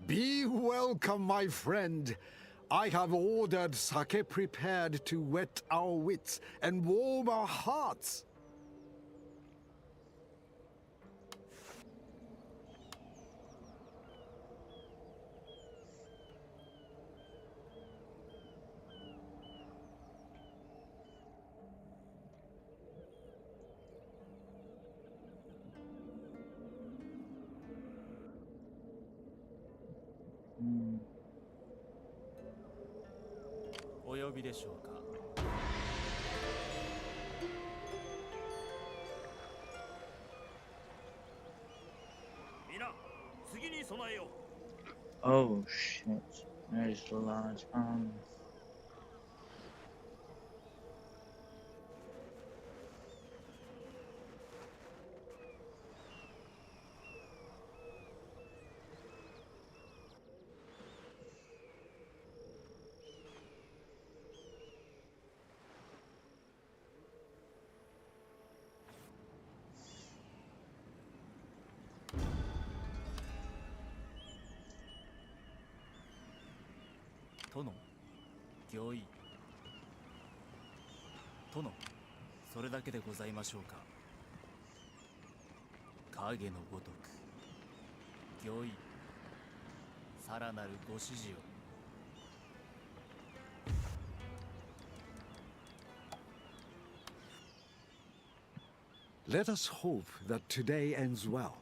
Be welcome, my friend. I have ordered sake prepared to whet our wits and warm our hearts. Hmm. お呼びでしょうか。皆、次に備えよう。 Oh shit. There's the large army.殿、御意。殿、それだけでございましょうか。影のごとく。御意。さらなるご指示を。Let us hope that today ends well.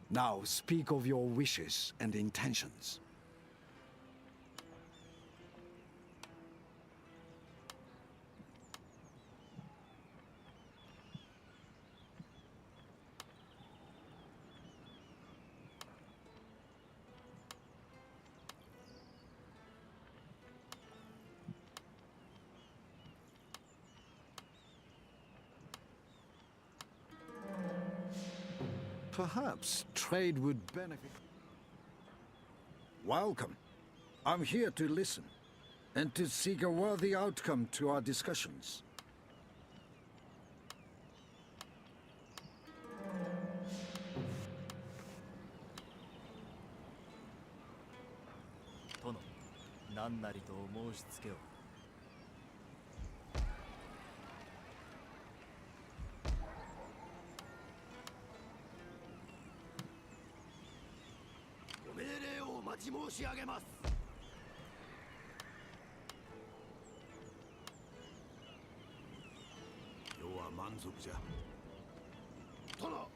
Now speak of your wishes and intentions. Perhaps trade would benefit. Welcome. I'm here to listen and to seek a worthy outcome to our discussions. 殿、何なりとお申し付けを。ご命令をお待ち申し上げます。世は満足じゃ。殿、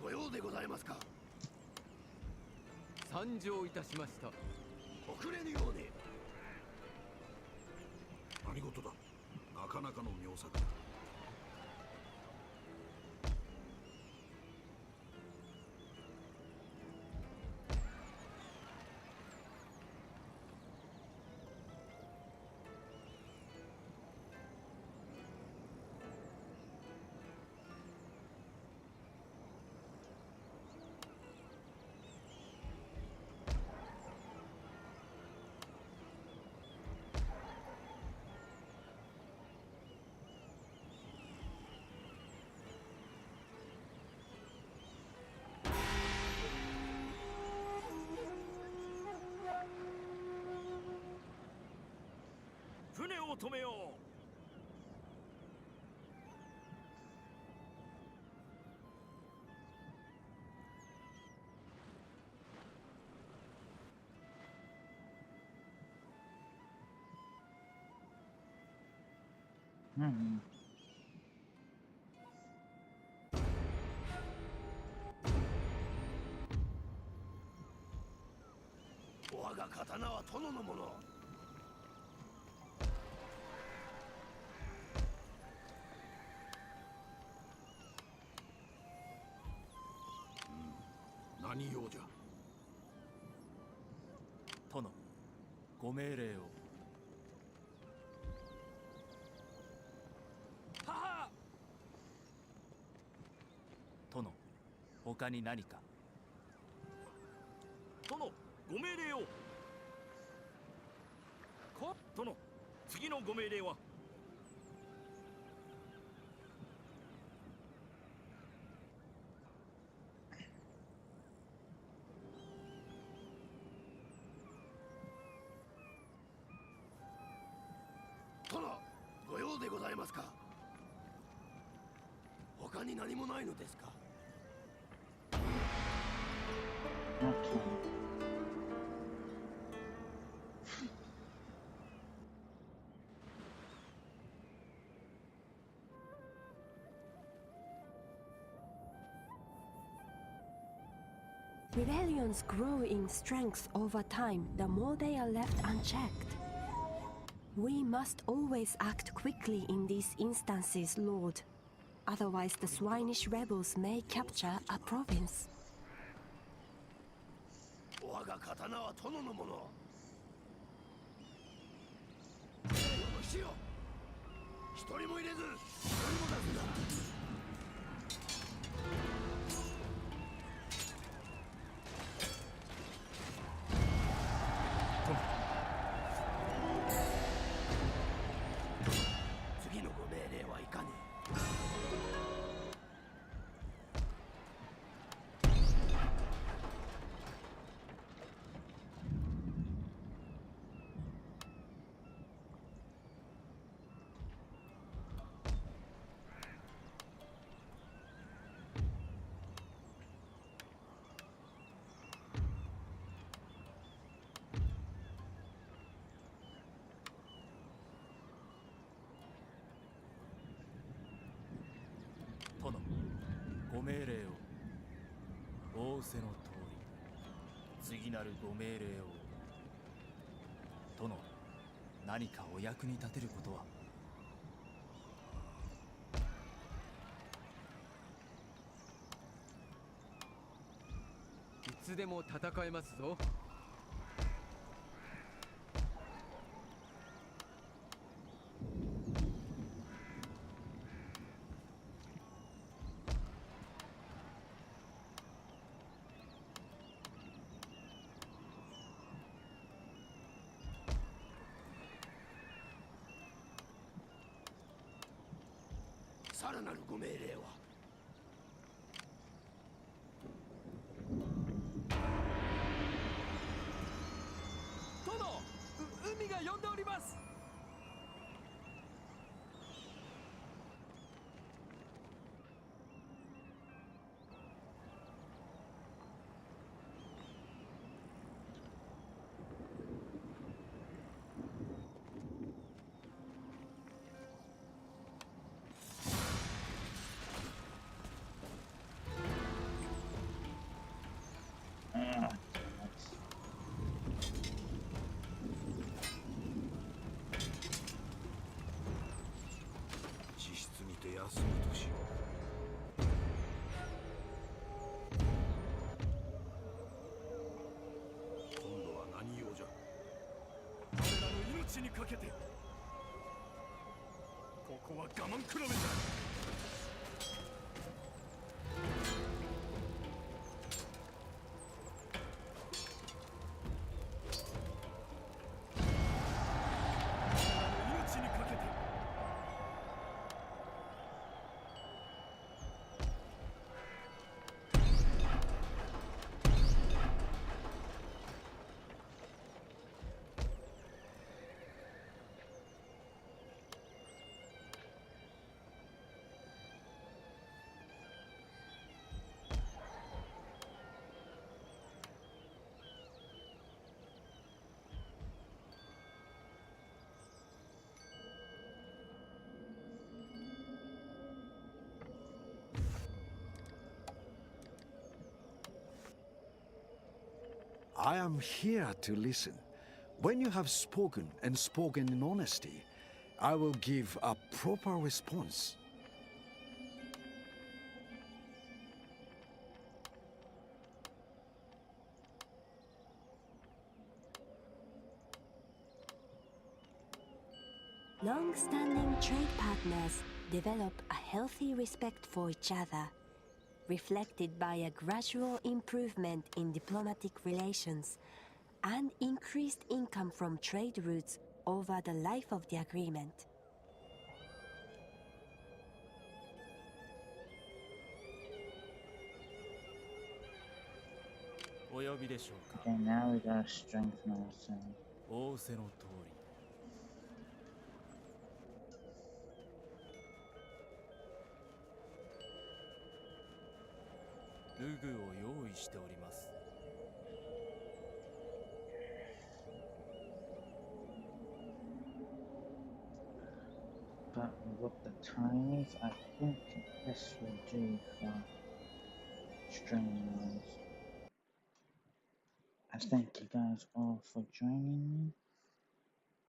ご用でございますか。参上いたしました。遅れぬように。何事だ。なかなかの妙策だ。船を止めよう。うん我が刀は殿のもの。何用じゃ。殿、ご命令を。はは。殿、他に何か。殿、ご命令を。殿、次のご命令は。殿、ご用でございますか。他に何もないのですか。Rebellions grow in strength over time the more they are left unchecked. We must always act quickly in these instances, Lord. Otherwise, the swinish rebels may capture a province. 我が刀は殿のもの。よしよ。一人も入れず、一人も出すんだ。次のご命令はいかに。殿、ご命令を。仰せの通り、次なるご命令を。殿、何かお役に立てることは。いつでも戦えますぞ。らなるご命令は。殿、海が呼んでおります。自室にて休むとしよう。今度は何用じゃ。我らの命にかけてここは我慢比べじゃ。命にかけてI am here to listen. When you have spoken and spoken in honesty, I will give a proper response. Long-standing trade partners develop a healthy respect for each other, reflected by a gradual improvement in diplomatic relations and increased income from trade routes over the life of the agreement. Okay, now we gotta strengthen ourselves. 仰せの通り。武具を用意しております。But what the time is, I think this will do for stream wise. I thank you guys all for joining me.